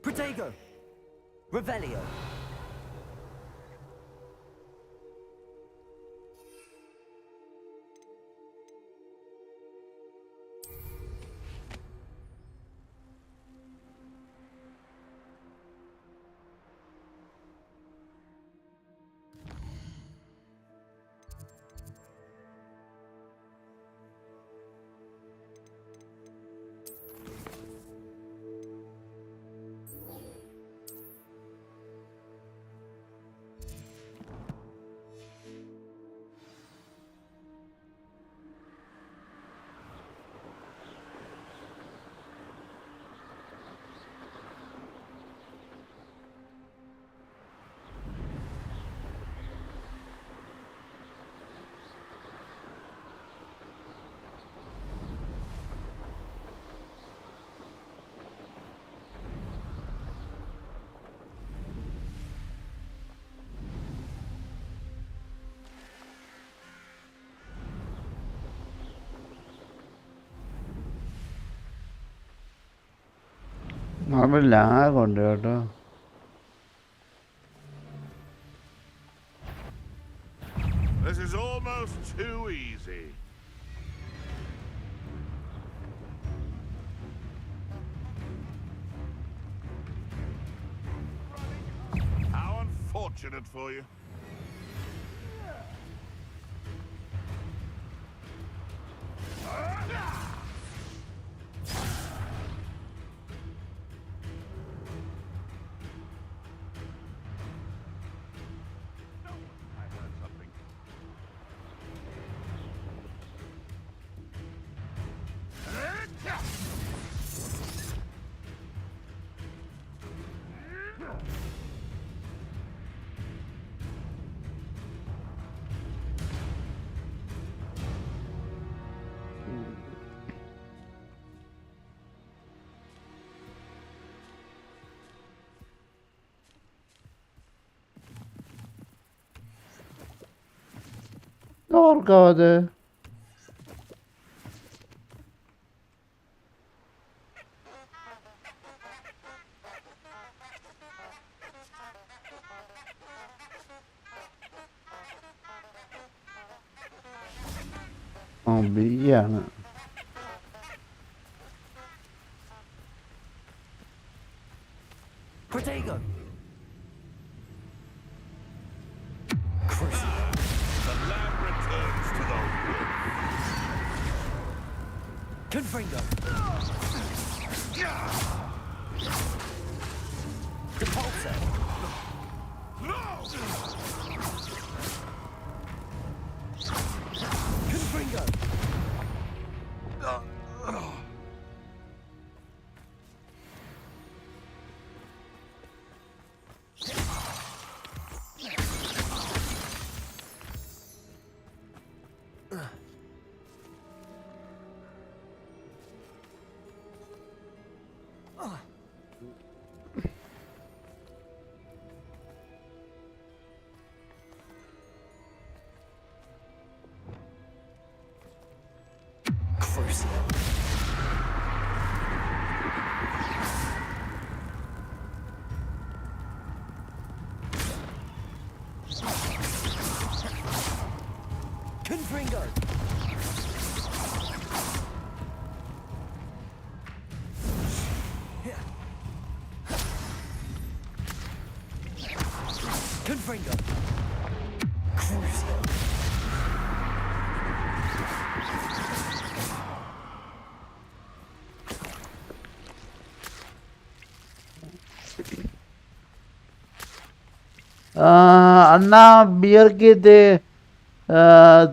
Protego! Revelio! അവിടെ ലാഗുണ്ട് കേട്ടോ. This is almost too easy. How unfortunate for you. ഓർക്കാവത് ബിയാണ്. Protego! The land returns to the wolf. Confringo! Depulso! Confringo! Confringo! Confringo! Crucio! అన్నా బియర్కి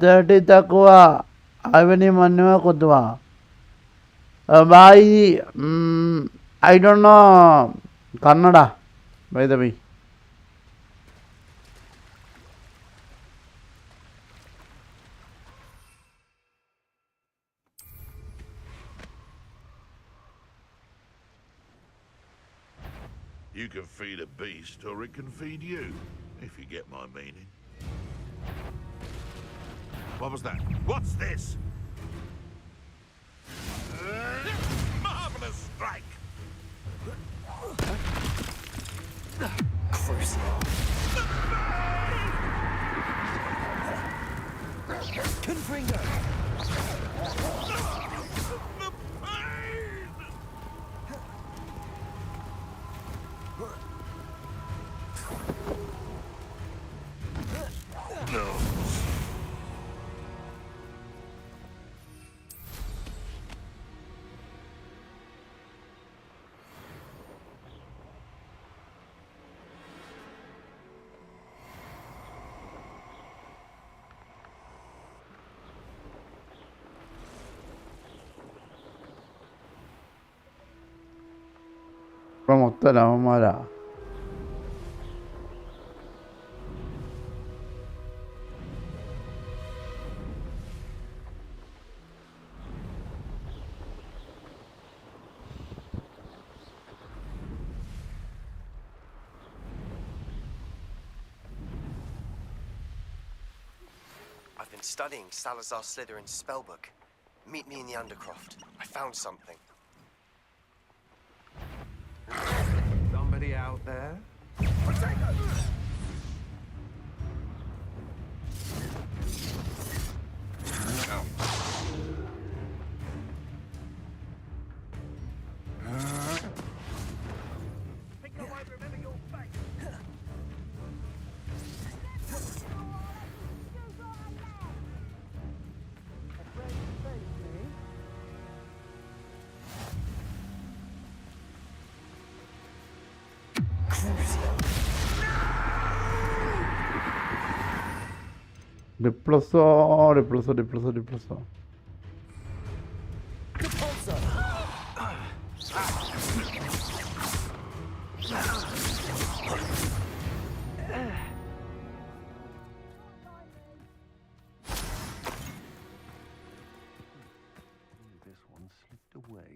thirty తక్కువ అవన్నీ మనమే కొద్దువా boy. I don't know Kannada by the way. You can feed a beast or it can feed you, if you get my meaning. What was that? What's this? Marvelous strike! Crucio! Confringo! ഇപ്പം മൊത്തം ലവന്മാരാ. I've been studying Salazar Slytherin's spellbook. Meet me in the Undercroft. I found something. there. ഡിപ്ലസോ ഡിപ്ലസോ ഡിപ്ലസോ ഡിപ്ലസോ This one slipped away.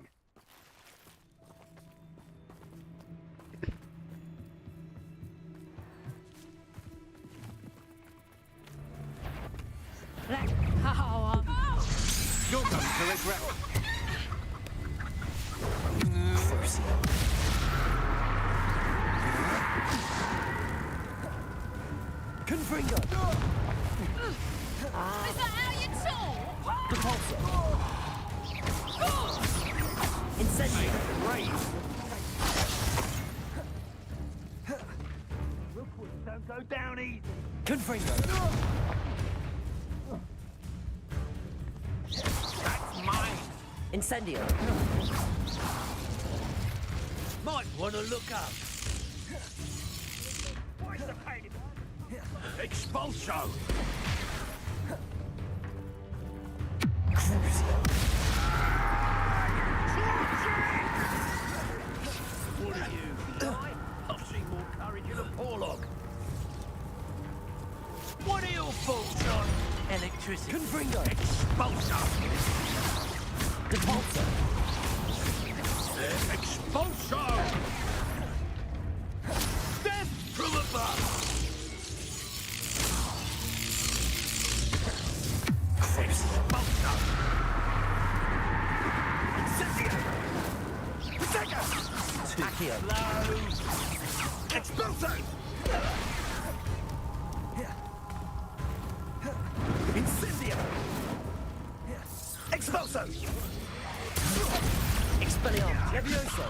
You're going to regret. Confringo! Is that how you talk? Repulsor! Incendiary! Don't go down easy! Confringo! That's mine! Incendiary! Might want to look up. Expulso! What are you? I've seen more courage in a Porlock. What are your thoughts on electricity? Confringo! Expulso! Repulsor! Expulso! Death from above! Expulso! Incendio! Protego! Accio! Expulso! Incendio! Expulso! Expelliarmus! Levioso!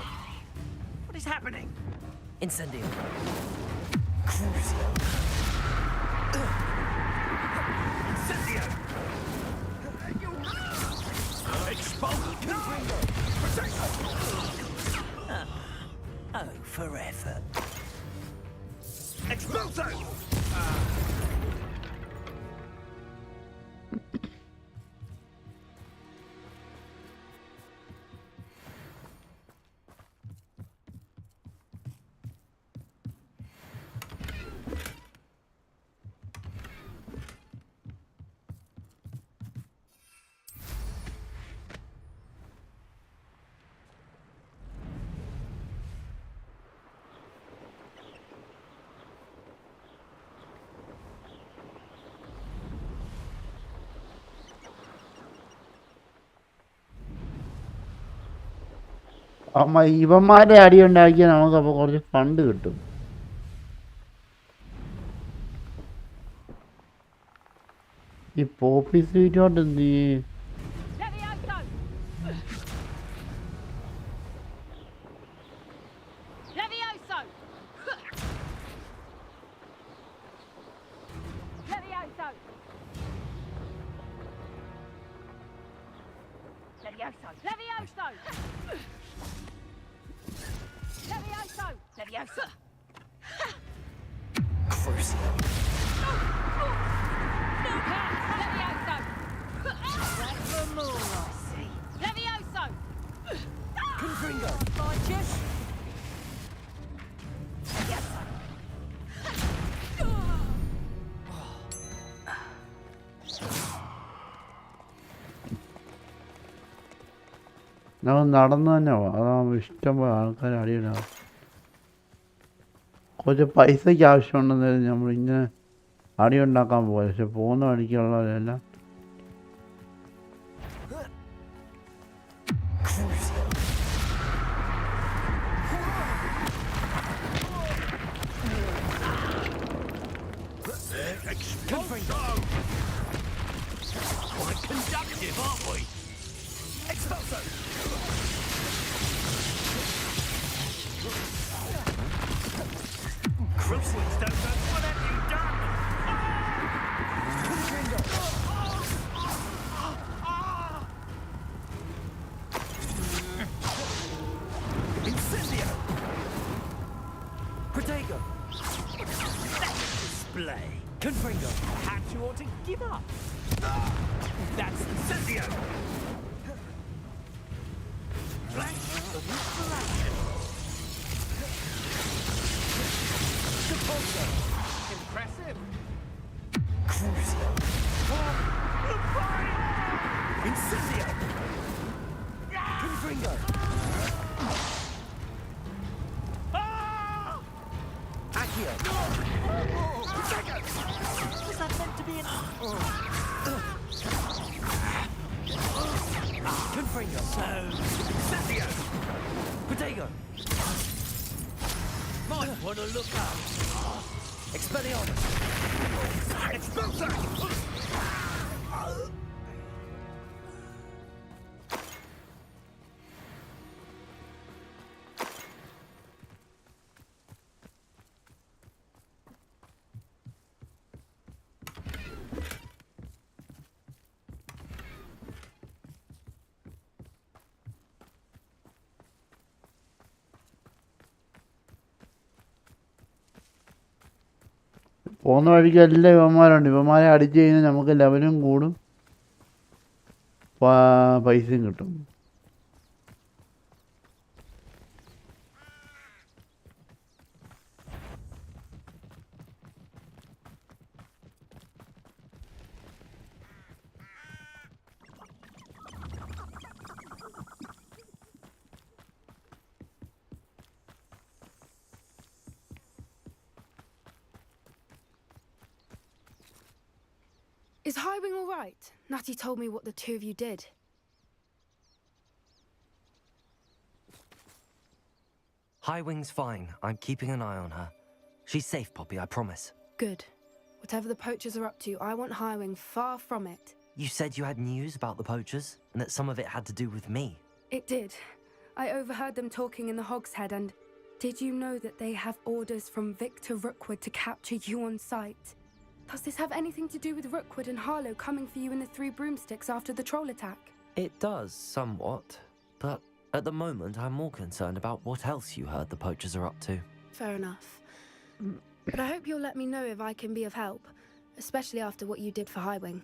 What is happening? Incendiary! Incendio! Expulso! Oh, for effort. Expulso! ഇവന്മാരുടെ അടി ഉണ്ടാക്കിയാൽ നമുക്കപ്പോൾ കുറച്ച് fund കിട്ടും. ഈ poppy സ്വീറ്റോട്ട് എന്ത് ചെയ്യും? നമ്മൾ നടന്നു തന്നെ പോവാം. അതാകുമ്പോൾ ഇഷ്ടംപോലെ ആൾക്കാർ അടിയിടാം. കുറച്ച് പൈസയ്ക്ക് ആവശ്യമുണ്ടെന്ന് നമ്മളിങ്ങനെ അടി ഉണ്ടാക്കാൻ പോകാം. പക്ഷെ പോകുന്ന വഴിക്കുള്ളവരെല്ലാം Expulso! Quite conductive, aren't we? Expulso! Crucibles don't know what have you done? Incendio! Protego! Display! Confringo! Perhaps you ought to give up. That's Incendio! Flash of inspiration. Capulso! Impressive. Crucio! The fire! Incendio! Confringo! Accio! Protego! Was that meant to be an... Confringo! Incendio! Protego! Might want to look up. Expelliarmus! Expulso! പോകുന്ന വഴിക്ക് എല്ലാ ഇവന്മാരുണ്ട്. ഇവന്മാരെ അടിച്ച് കഴിഞ്ഞാൽ നമുക്ക് ലെവലും കൂടും, പൈസയും കിട്ടും. Is Highwing all right? Natty told me what the two of you did. Highwing's fine. I'm keeping an eye on her. She's safe, Poppy, I promise. Good. Whatever the poachers are up to, I want Highwing far from it. You said you had news about the poachers, and that some of it had to do with me. It did. I overheard them talking in the Hogshead, and did you know that they have orders from Victor Rookwood to capture you on sight? Does this have anything to do with Rookwood and Harlow coming for you in the Three Broomsticks after the troll attack? It does, somewhat. But at the moment, I'm more concerned about what else you heard the poachers are up to. Fair enough. But I hope you'll let me know if I can be of help, especially after what you did for Highwing.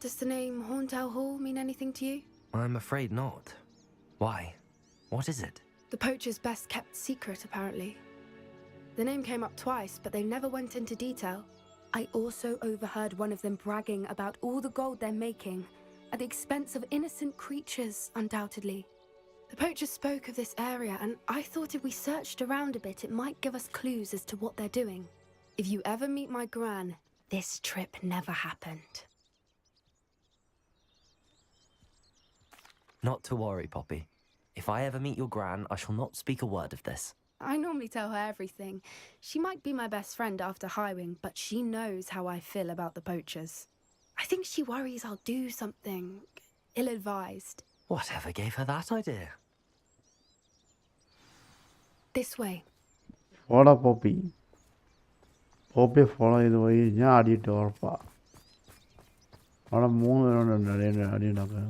Does the name Horntail Hall mean anything to you? I'm afraid not. Why? What is it? The poacher's best kept secret, apparently. The name came up twice, but they never went into detail. I also overheard one of them bragging about all the gold they're making, at the expense of innocent creatures, undoubtedly. The poacher spoke of this area, and I thought if we searched around a bit, it might give us clues as to what they're doing. If you ever meet my gran, this trip never happened. Not to worry, Poppy. If I ever meet your gran, I shall not speak a word of this. I normally tell her everything. She might be my best friend after Highwing, but she knows how I feel about the poachers. I think she worries I'll do something ill-advised. Whatever gave her that idea? This way. Follow Poppy follow ചെയ്ത് പോയി ഞാൻ അടിയിട്ട് ഉറപ്പാ. അവിടെ 3 പേരുണ്ട് അടിയുണ്ടാക്കാൻ.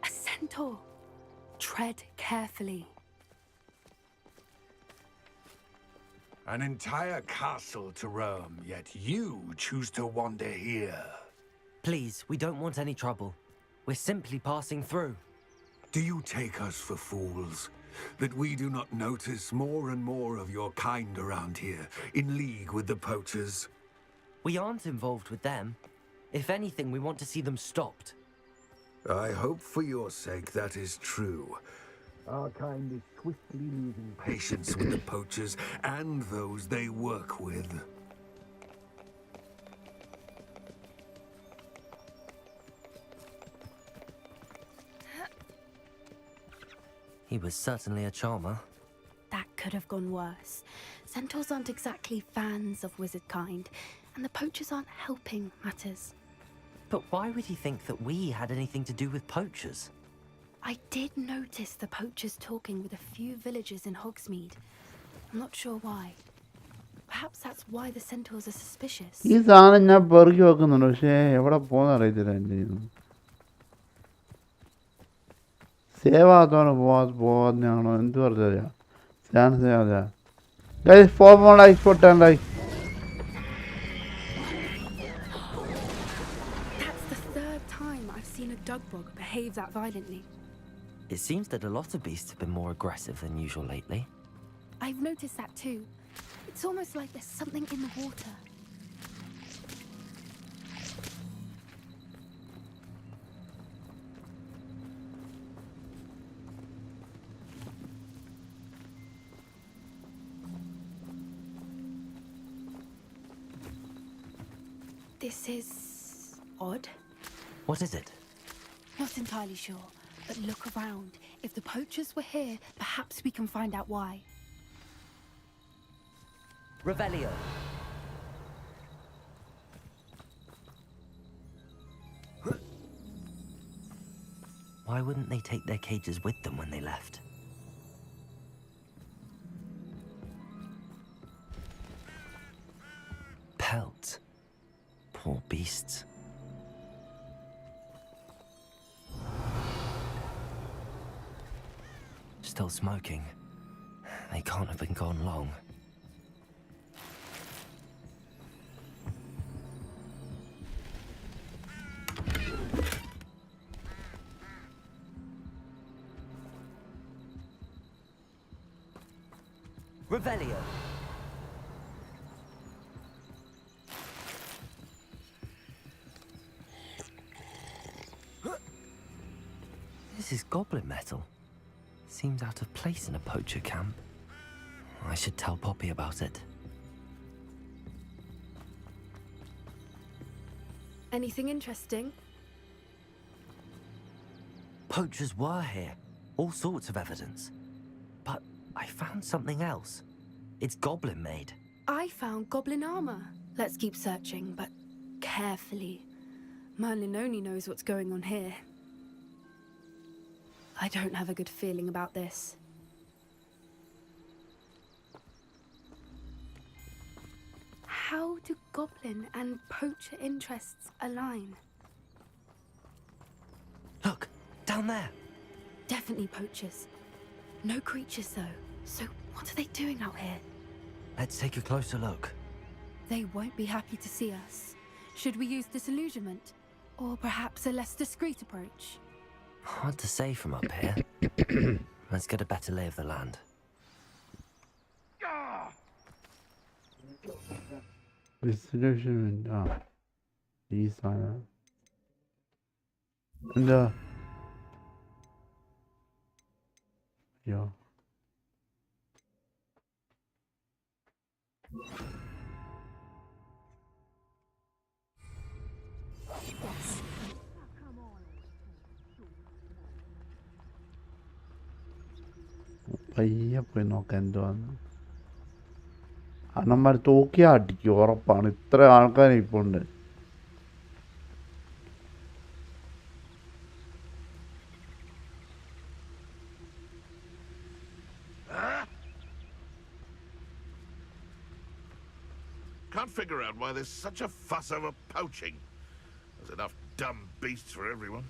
A centaur. Tread carefully. An entire castle to roam, yet you choose to wander here. Please, we don't want any trouble. We're simply passing through. Do you take us for fools? That we do not notice more and more of your kind around here, in league with the poachers? We aren't involved with them. If anything, we want to see them stopped. I hope for your sake that is true. Our kind is swiftly losing patience with the poachers and those they work with. He was certainly a charmer. That could have gone worse. Centaurs aren't exactly fans of wizard kind, and the poachers aren't helping matters. But why would he think that we had anything to do with poachers? I did notice the poachers talking with a few villagers in Hogsmeade. I'm not sure why. Perhaps that's why the centaurs are suspicious. ഈ സാധനം ഞാൻ പെറുക്കി വെക്കുന്നുണ്ട്, പക്ഷേ എവിടെ പോകുന്ന അറിയത്തില്ല എൻ്റെ കയ്യിന്ന്. സേവ് ആകത്തോടെ പോകാത്തതാണോ എന്ത് പറഞ്ഞാ ഞാൻ save ആകാ. Guys, 4 more likes for 10 likes. That's the third time I've seen a dugbog behave that violently. It seems that a lot of beasts have been more aggressive than usual lately. I've noticed that too. It's almost like there's something in the water. This is odd. What is it? Not entirely sure, but look around. If the poachers were here, perhaps we can find out why. Revelio. Why wouldn't they take their cages with them when they left? Pelt. Poor beasts. Still smoking. They can't have been gone long. Revelio. This is goblin metal. Seems out of place in a poacher camp. I should tell Poppy about it. Anything interesting? Poachers were here. All sorts of evidence. But I found something else. It's goblin made. I found goblin armor. Let's keep searching, but carefully. Merlin only knows what's going on here. I don't have a good feeling about this. How do goblin and poacher interests align? Look, down there. Definitely poachers. No creatures though. So what are they doing out here? Let's take a closer look. They won't be happy to see us. Should we use disillusionment? Or perhaps a less discreet approach? Hard to say from up here. Let's get a better lay of the land. Disillusionment. These are. And yeah. പയ്യെ പോയി നോക്കാൻ എന്തുവാന്ന്. അണ്ണന്മാർ തൂക്കി അടിക്കും ഉറപ്പാണ്. ഇത്ര ആൾക്കാർ ഇപ്പോൾ ഉണ്ട്. Can't figure out why there's such a fuss over poaching. There's enough dumb beasts for everyone.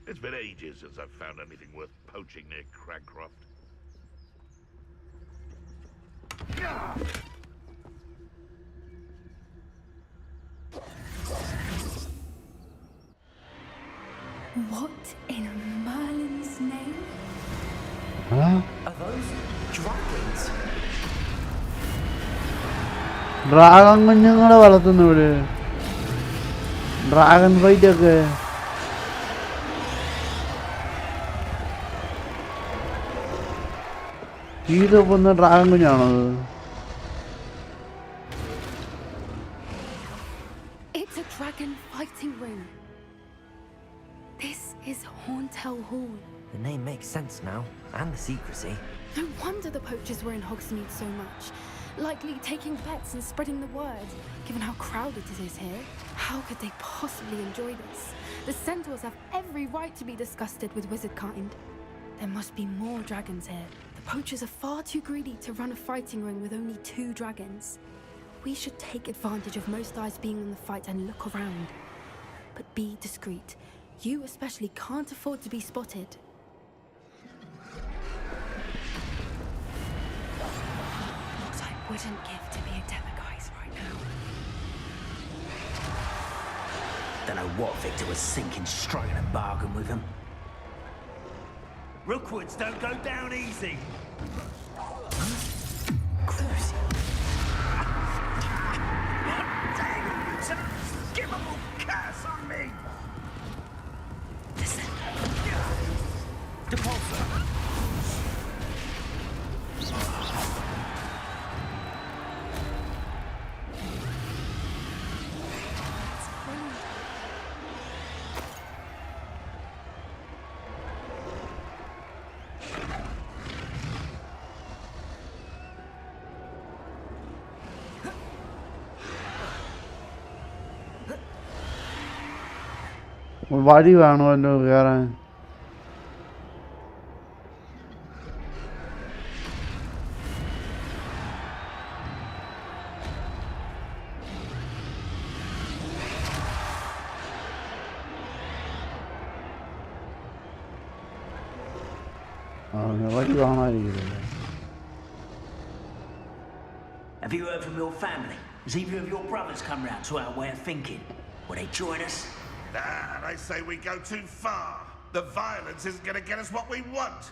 It's been ages since I've found anything worth poaching near Cragcroft. What in Merlin's name? Are those dragons? Dragon കുഞ്ഞുങ്ങളെ വളർത്തുന്നു ഇവിടെ. Dragon fight ഒക്കെ. ഇതൊപ്പം dragon കുഞ്ഞാണത്. Dragon fighting ring. This is Horntail Hall. The name makes sense now, and the secrecy. No wonder the poachers were in Hogsmeade so much. Likely taking bets and spreading the word, given how crowded it is here. How could they possibly enjoy this? The centaurs have every right to be disgusted with wizard kind. There must be more dragons here. The poachers are far too greedy to run a fighting ring with only 2 dragons. We should take advantage of most eyes being on the fight and look around. But be discreet. You especially can't afford to be spotted. What I wouldn't give to be a Demiguise right now. Don't know what Victor was thinking, striking a bargain with him. Rookwoods don't go down easy. Cruisy. Give him a curse on me! Listen. Depulsor. വഴി വേണമല്ലോ കയറാൻ. വഴി കാണാതിരിക്കില്ലല്ലോ. Have you heard from your family? Has either of your brothers come round to our way of thinking? Will they join us? Nah, they say we go too far. The violence isn't going to get us what we want.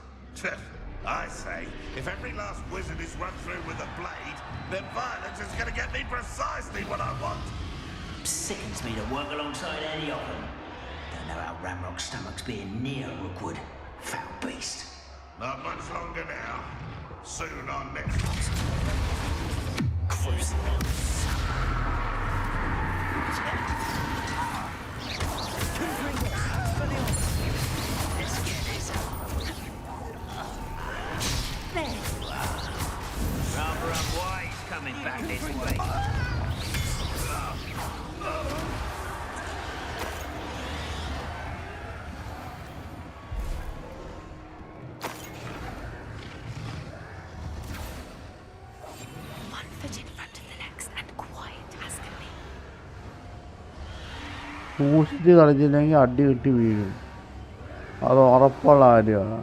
I say, if every last wizard is run through with a blade, then violence is going to get me precisely what I want. Sickens me to work alongside any of them. Don't know how Ramrock's stomach's being near Rookwood. Foul beast. Not much longer now. Soon our next one. Cruise. Rather unwise coming back this way. One foot in front of the next and quiet as can be. സൂക്ഷിച്ച് കളിച്ചില്ലെങ്കിൽ അടി കിട്ടി വീഴും. അത് ഉറപ്പുള്ള കാര്യമാണ്.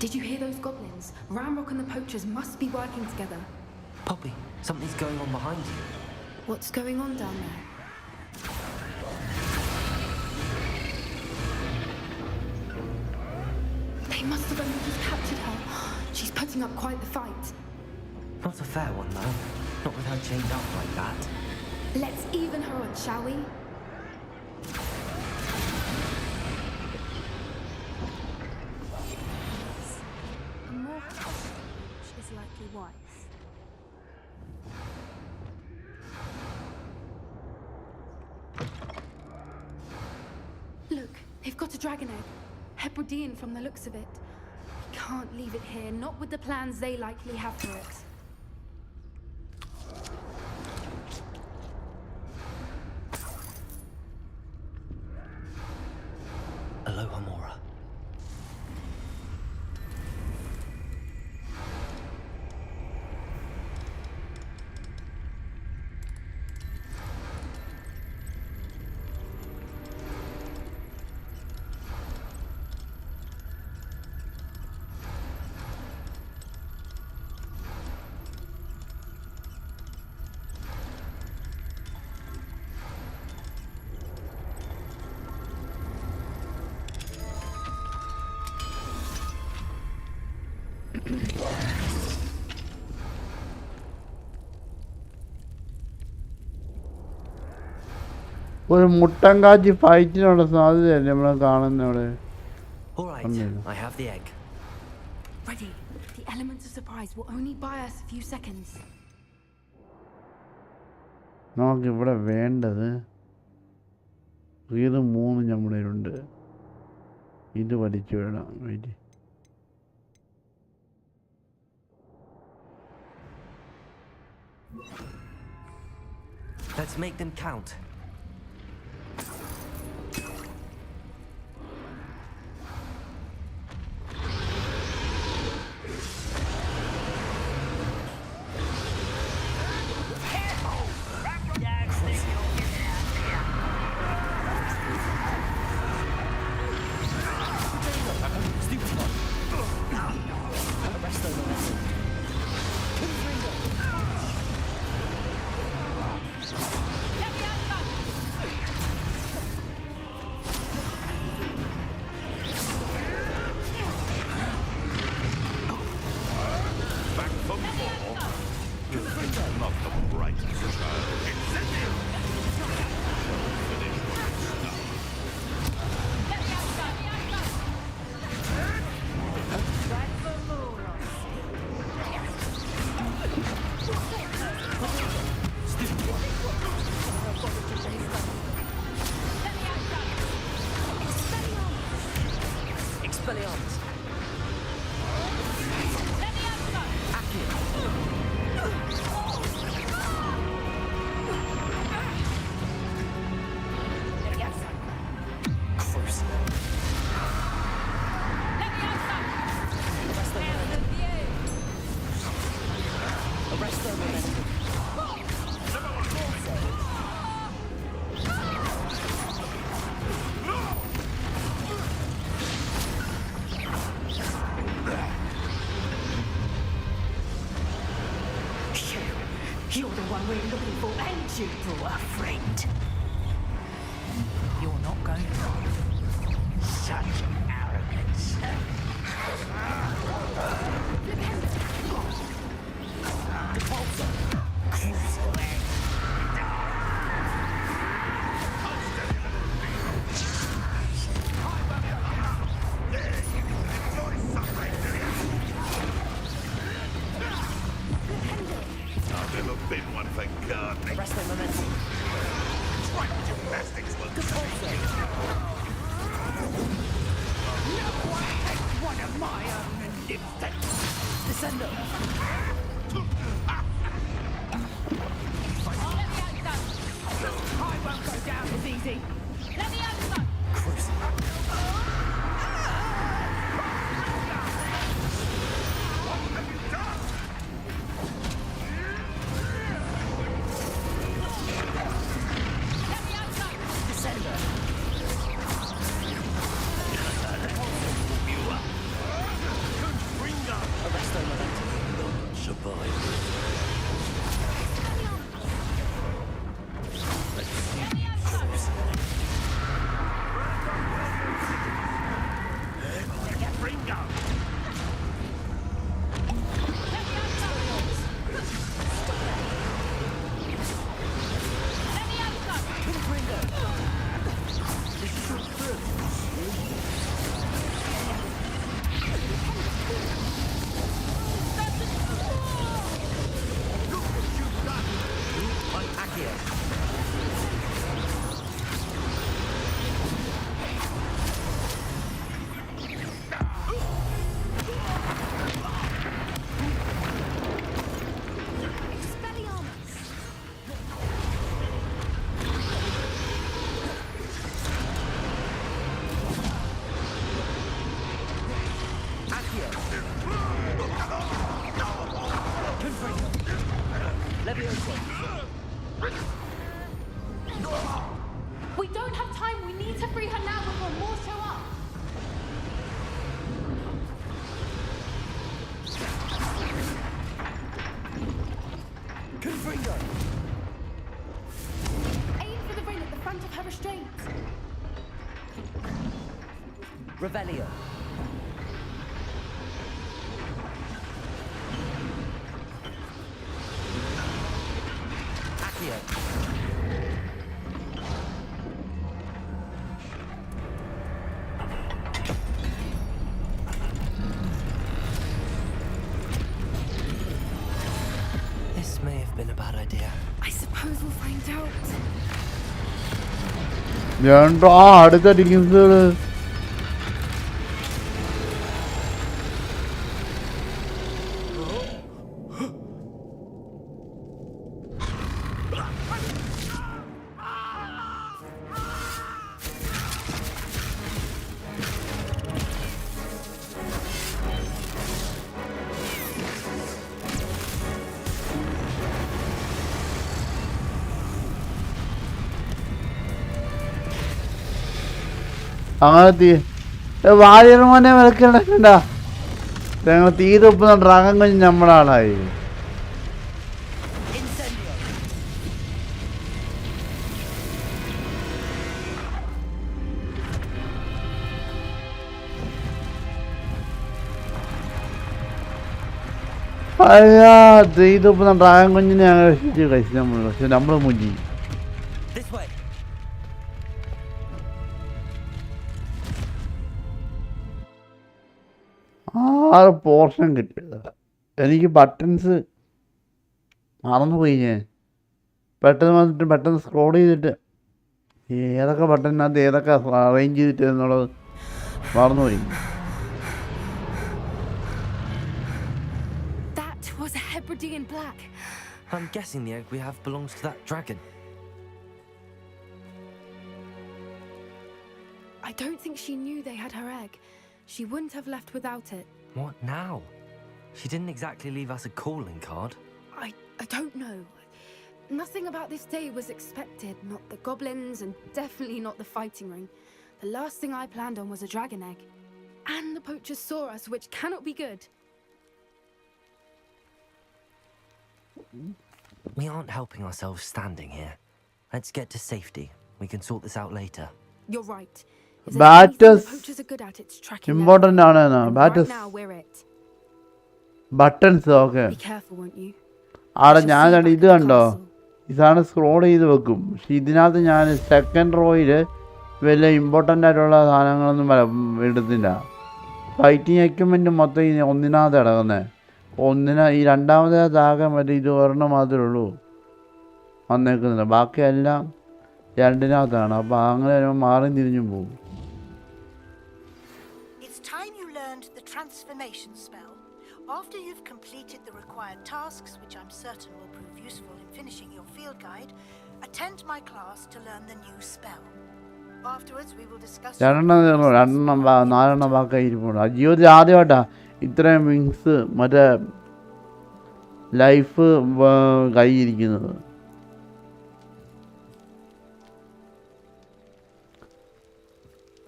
Did you hear those goblins? Ramrock and the poachers must be working together. Poppy, something's going on behind you. What's going on down there? They must have only just captured her. She's putting up quite the fight. Not a fair one, though. Not with her chained up like that. Let's even her on, shall we? A more cautious approach is likely wise. Look, they've got a dragon egg. Hebridean from the looks of it. We can't leave it here, not with the plans they likely have for it. Aloha Mora. ഒരു മുട്ടൻകാച്ചി ഫൈറ്റിനുള്ള സാധ്യതയല്ലേ നമ്മളെ കാണുന്ന ഇവിടെ. All right, I have the egg. Ready. The element of surprise will only buy us a few seconds. നമുക്കിവിടെ വേണ്ടത് ഇത് 3 നമ്മുടെ ഉണ്ട്. ഇത് വലിച്ചു വേണം. Wait. Let's make them count. You're the one we're looking for, and you brought a friend. You're not going wrong. Such arrogance. We don't have time. We need to free her now before more show up. Confringo! Aim for the ring at the front of her restraint. Revelio. Accio. bad idea. I suppose we'll find out. രണ്ടോ അടുത്തടിക്കുന്നത് അങ്ങനെ വാര്യർമോനെ വിലക്കിടക്കണ്ട. ഞങ്ങൾ തീരൊപ്പുന്ന dragon കുഞ്ഞ് നമ്മുടെ ആളായി. തീരൊപ്പുന്ന dragon കുഞ്ഞിനെ ഞങ്ങൾ രക്ഷിച്ച് കഴിച്ചു നമ്മൾ. പക്ഷെ നമ്മൾ മുഞ്ചി. പോർഷൻ കിട്ടിയത് എനിക്ക് ബട്ടൺസ് മറന്നുപോയി. ഞാൻ പെട്ടെന്ന് വന്നിട്ട് പെട്ടെന്ന് സ്ക്രോൾ ചെയ്തിട്ട് ഏതൊക്കെ ബട്ടണിനകത്ത് ഏതൊക്കെ അറേഞ്ച് ചെയ്തിട്ട് എന്നുള്ളത് മറന്നുപോയി. I'm guessing the egg we have belongs to that dragon. I don't think she knew they had her egg. She wouldn't have left without it. What now? She didn't exactly leave us a calling card. I don't know. Nothing about this day was expected. Not the goblins, and definitely not the fighting ring. The last thing I planned on was a dragon egg. And the poachers saw us, which cannot be good. We aren't helping ourselves standing here. Let's get to safety. We can sort this out later. You're right. Bats important ആണ്. Bats buttons okay. ആടെ ഞാൻ ഇത് കണ്ടോ, ഇതാണ് scroll ചെയ്ത് വെക്കും. പക്ഷെ ഇതിനകത്ത് ഞാൻ സെക്കൻഡ് റോയിൽ വലിയ ഇമ്പോർട്ടൻ്റ് ആയിട്ടുള്ള സാധനങ്ങളൊന്നും ഇടുന്നില്ല. ഫൈറ്റിംഗ് എക്യുപ്മെൻറ്റ് മൊത്തം ഒന്നിനകത്ത് കിടക്കുന്നത്. ഈ രണ്ടാമതാകെ മറ്റേ ഇത് ഒരെണ്ണം മാത്രമേ ഉള്ളൂ വന്നേക്കുന്നില്ല. ബാക്കിയെല്ലാം രണ്ടിനകത്താണ്. അപ്പോൾ അങ്ങനെ മാറി തിരിഞ്ഞും പോകും. Transformation spell. After you've completed the required tasks, which I'm certain will prove useful in finishing your field guide, attend my class to learn the new spell. Afterwards, we will discuss. നാലെണ്ണം ബാക്കി ഇരിപ്പുണ്ട്. ജീവിതത്തിൽ ആദ്യമായിട്ടാ ഇത്രയും wings മറ്റേ life കൈയിരിക്കുന്നത്.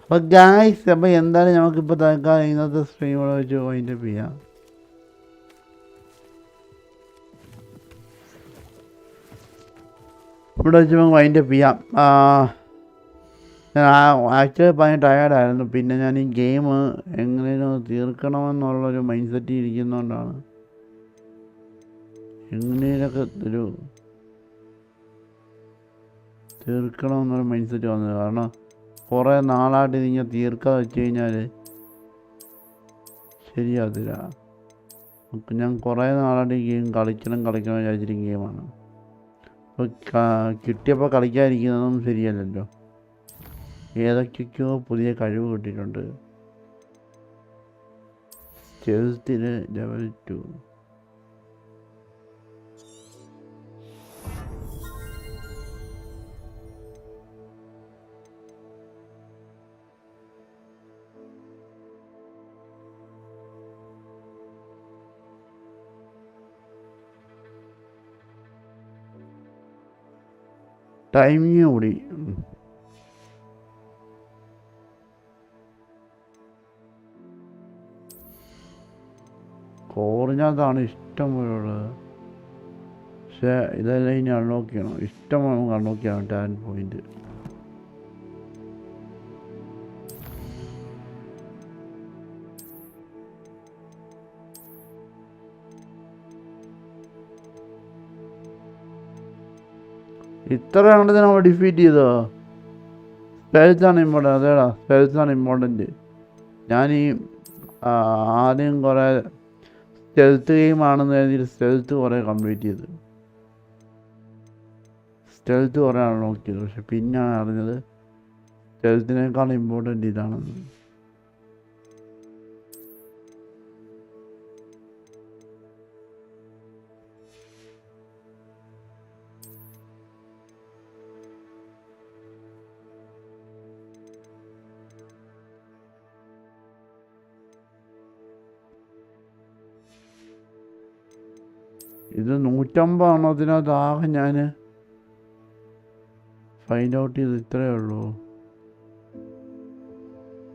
അപ്പോൾ guys, അപ്പോൾ എന്തായാലും നമുക്കിപ്പോൾ തൽക്കാലം ഇന്നത്തെ സ്ട്രീമുകൾ വെച്ച് വൈൻഡപ്പ് ചെയ്യാം. ഇവിടെ വെച്ച് നമുക്ക് വൈൻഡപ്പ് ചെയ്യാം. ഞാൻ ആക്ച്വലി ഭയങ്കര ടയേർഡായിരുന്നു. പിന്നെ ഞാൻ ഈ ഗെയിം എങ്ങനെയും തീർക്കണമെന്നുള്ളൊരു മൈൻഡ് സെറ്റ് ഇരിക്കുന്നതുകൊണ്ടാണ് എങ്ങനെയൊക്കെ തീർക്കണമെന്നൊരു മൈൻഡ് സെറ്റ് വന്നത്. കാരണം കുറേ നാളായിട്ട് ഇതിങ്ങനെ തീർക്കാതെ വെച്ച് കഴിഞ്ഞാൽ ശരിയാകത്തില്ല. ഞാൻ കുറേ നാളായിട്ട് ഈ ഗെയിം കളിക്കണം വിചാരിച്ചിരിക്കുന്ന ഗെയിമാണ്. അപ്പോൾ കിട്ടിയപ്പോൾ കളിക്കാതിരിക്കുന്നതും ശരിയല്ലല്ലോ. ഏതൊക്കെയോ പുതിയ കഴിവ് കിട്ടിയിട്ടുണ്ട്. ചെസ്റ്റിന് ലെവൽ 2. ടൈമിങ് കൂടി. കോറിനകത്താണ് ഇഷ്ടം പോലുള്ളത്. പക്ഷേ ഇതെല്ലാം ഇനി അൺലോക്ക് ചെയ്യണം. ഇഷ്ടം നമുക്ക് അൺലോക്ക് ചെയ്യണം. ടാലൻറ്റ് പോയിന്റ് ഇത്ര കണ്ടത് നമ്മൾ ഡിഫീറ്റ് ചെയ്തോ. സ്പെൽസാണ് ഇമ്പോർട്ടൻ്റ്. അതേടാ, സ്പെൽസാണ് ഇമ്പോർട്ടൻറ്റ്. ഞാൻ ഈ ആദ്യം കുറേ സ്റ്റെൽത്ത് ഗെയിം ആണെന്ന് കരുതിയിട്ട് സ്റ്റെൽത്ത് കുറേ കംപ്ലീറ്റ് ചെയ്തു. സ്റ്റെൽത്ത് കുറേയാണ് നോക്കിയത്. പക്ഷെ പിന്നെയാണ് അറിഞ്ഞത് സ്റ്റെൽത്തിനേക്കാൾ ഇമ്പോർട്ടൻ്റ് ഇതാണെന്ന്. ഇത് 150 അതിനകത്ത് ആകെ ഞാൻ ഫൈൻഡ് ഔട്ട് ചെയ്ത് ഇത്രയേ ഉള്ളൂ.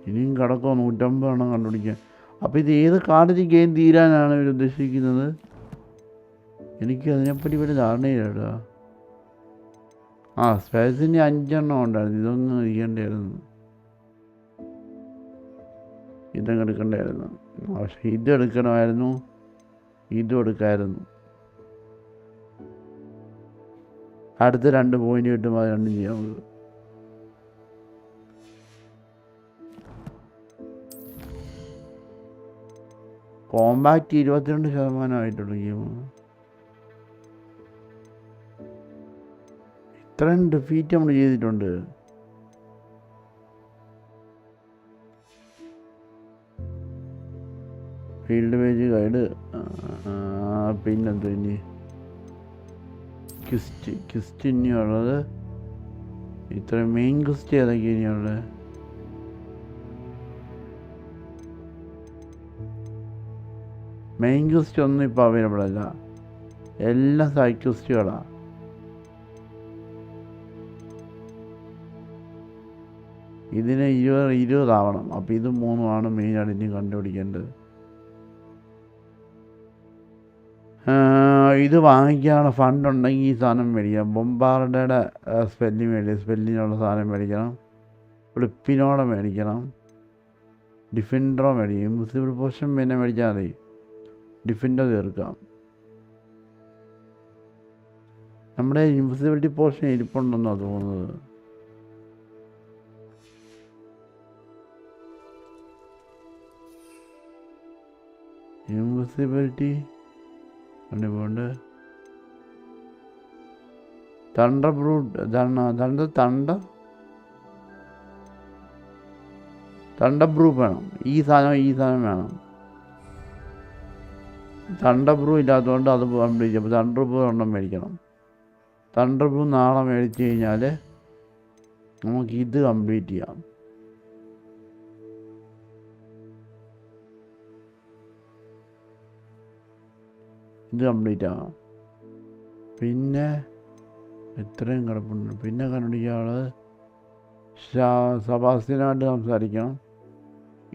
ഇനിയും കിടക്കോ 150 കണ്ടുപിടിക്കാൻ. അപ്പോൾ ഇത് ഏത് കാലത്ത് ഗെയിം തീരാനാണ് ഇവർ ഉദ്ദേശിക്കുന്നത്? എനിക്ക് അതിനെപ്പറ്റി വലിയ ധാരണയില്ല. സ്പേസിൻ്റെ 5 ഉണ്ടായിരുന്നു. ഇതൊന്നും ഇരിക്കേണ്ടായിരുന്നു, ഇതങ്ങ് എടുക്കണ്ടായിരുന്നു. പക്ഷെ ഇതെടുക്കണമായിരുന്നു, ഇതും എടുക്കാമായിരുന്നു. അടുത്ത 2 പോയിന്റ് കിട്ടുമ്പോൾ അത് രണ്ടും ചെയ്യാൻ നമുക്ക്. Compact 22% game. ഇത്രയും ഡിഫീറ്റ് നമ്മൾ ചെയ്തിട്ടുണ്ട്. ഫീൽഡ് പേജ് ഗൈഡ്, പിന്നെന്തോ ഇനി ക്വിസ്റ്റ് ഇനിയുള്ളത്. ഇത്ര മെയിൻ ക്വിസ്റ്റ് ഏതൊക്കെയാണ് ഇനിയുള്ളത്? മെയിൻ ക്വിസ്റ്റ് ഒന്നും ഇപ്പോൾ അവൈലബിൾ അല്ല, എല്ലാം സൈഡ് ക്വിസ്റ്റുകളാണ്. ഇതിന് 20 ആവണം. അപ്പോൾ ഇത് 3 മെയിനായിട്ട് ഇനി കണ്ടുപിടിക്കേണ്ടത്. ഇത് വാങ്ങിക്കാനുള്ള ഫണ്ട് ഉണ്ടെങ്കിൽ ഈ സാധനം മേടിക്കാം. ബൊമ്പാർഡയുടെ സ്പെല്ലിനുള്ള സാധനം മേടിക്കണം. ഫ്ലിപ്പിനോടെ മേടിക്കണം. ഡിഫൻഡറോ മേടിക്കും. ഇൻവിസിബിൾ പോർഷൻ പിന്നെ മേടിച്ചാൽ മതി, ഡിഫൻഡർ തീർക്കാം. നമ്മുടെ ഇൻവിസിബിലിറ്റി പോർഷൻ ഇരിപ്പുണ്ടെന്നാണ് തോന്നുന്നത്. ഇൻവിസിബിലിറ്റി അതുകൊണ്ട് തണ്ടർ ബ്രൂട്ട് തണ്ടർ ബ്രൂ വേണം. ഈ സാധനം വേണം. തണ്ടർ ബ്രൂ ഇല്ലാത്തതുകൊണ്ട് അത് കംപ്ലീറ്റ് ചെയ്യും. അപ്പോൾ തണ്ടർ ബ്രൂ ഒരെണ്ണം മേടിക്കണം. തണ്ടർ ബ്രൂ നാളെ മേടിച്ച് കഴിഞ്ഞാൽ നമുക്കിത് കംപ്ലീറ്റ് ചെയ്യാം. ഇത് കംപ്ലീറ്റ് ആകാം. പിന്നെ എത്രയും കിടപ്പുണ്ട്. പിന്നെ കണ്ടുപിടിക്കാനുള്ളത് സബാസ്റ്റിനായിട്ട് സംസാരിക്കണം.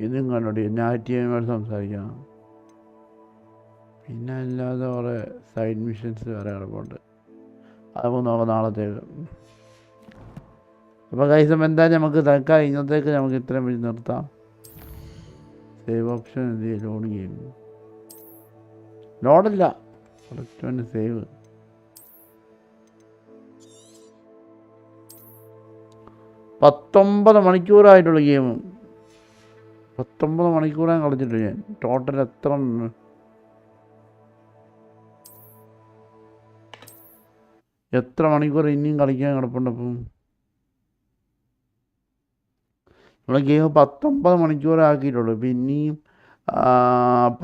ഇതും കണ്ടുപിടിക്കും. നാറ്റീവുമായിട്ട് സംസാരിക്കണം. പിന്നെ അല്ലാതെ കുറേ സൈഡ് മിഷൻസ് വേറെ കിടപ്പുണ്ട്. അതൊക്കെ നോക്കാം നാളത്തേക്ക്. അപ്പോൾ കൈസം എന്തായാലും നമുക്ക് തൽക്കാലം ഇന്നത്തേക്ക് നമുക്ക് ഇത്രയും വെച്ച് നിർത്താം. സേവ് ഓപ്ഷൻ എന്ത് ചെയ്യും? ലോഡ് ചെയ്യും. ലോഡല്ല, പ്രൊഡക്റ്റ് സേവ്. പത്തൊമ്പത് മണിക്കൂറായിട്ടുള്ള ഗെയിം. 19 മണിക്കൂറാണ് കളിച്ചിട്ട് ഞാൻ. ടോട്ടൽ എത്ര മണിക്കൂർ ഇനിയും കളിക്കാൻ കിടപ്പുണ്ടപ്പം? നമ്മളെ ഗെയിം 19 മണിക്കൂറാക്കിയിട്ടുള്ളൂ. ഇപ്പം ഇനിയും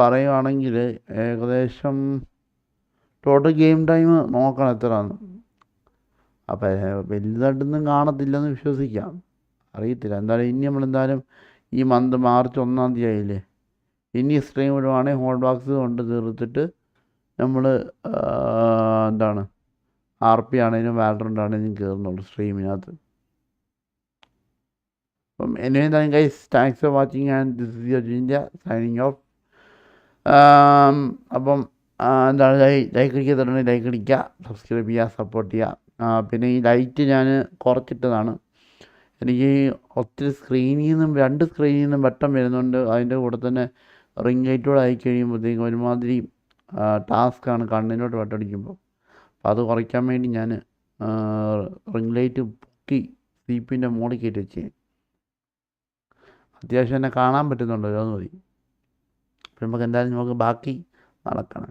പറയുവാണെങ്കിൽ ഏകദേശം ടോട്ടൽ ഗെയിം ടൈം നോക്കണം എത്രയാണ്. അപ്പം വലുതായിട്ടൊന്നും കാണത്തില്ലെന്ന് വിശ്വസിക്കാം, അറിയത്തില്ല. എന്തായാലും ഇനി നമ്മളെന്തായാലും ഈ മന്ത് മാർച്ച് 1 ആയില്ലേ, ഇനി സ്ട്രീം ഇടുവാണെങ്കിൽ ഹോട്ട് ബോക്സ് കൊണ്ട് തീർത്തിട്ട് നമ്മൾ എന്താണ് RP ആണെങ്കിലും വാലറന്റ് ആണെങ്കിലും കയറുന്നുള്ളൂ സ്ട്രീമിനകത്ത്. അപ്പം എന്തായാലും guys, thanks for watching and this is your Jinja signing off. അപ്പം എന്താണ് ലൈക്ക് അടിക്കുക, ലൈക്ക് അടിക്കുക, സബ്സ്ക്രൈബ് ചെയ്യുക, സപ്പോർട്ട് ചെയ്യുക. പിന്നെ ഈ ലൈറ്റ് ഞാൻ കുറച്ചിട്ടതാണ്. എനിക്ക് ഒത്തിരി സ്ക്രീനിൽ നിന്നും 2 സ്ക്രീനിൽ നിന്നും വെട്ടം വരുന്നുണ്ട്. അതിൻ്റെ കൂടെ തന്നെ റിംഗ് ലൈറ്റോടെ ആയി കഴിയുമ്പോഴത്തേക്കും ഒരുമാതിരി ടാസ്ക്കാണ് കണ്ണിനോട്ട് വെട്ടടിക്കുമ്പോൾ. അപ്പോൾ അത് കുറയ്ക്കാൻ വേണ്ടി ഞാൻ റിംഗ് ലൈറ്റ് പൊക്കി CPൻ്റെ മോളിൽ കയറ്റി വെച്ച് അത്യാവശ്യം എന്നെ കാണാൻ പറ്റുന്നുണ്ടല്ലോ, അത് മതി. അപ്പം നമുക്ക് എന്തായാലും നമുക്ക് ബാക്കി നടക്കണം.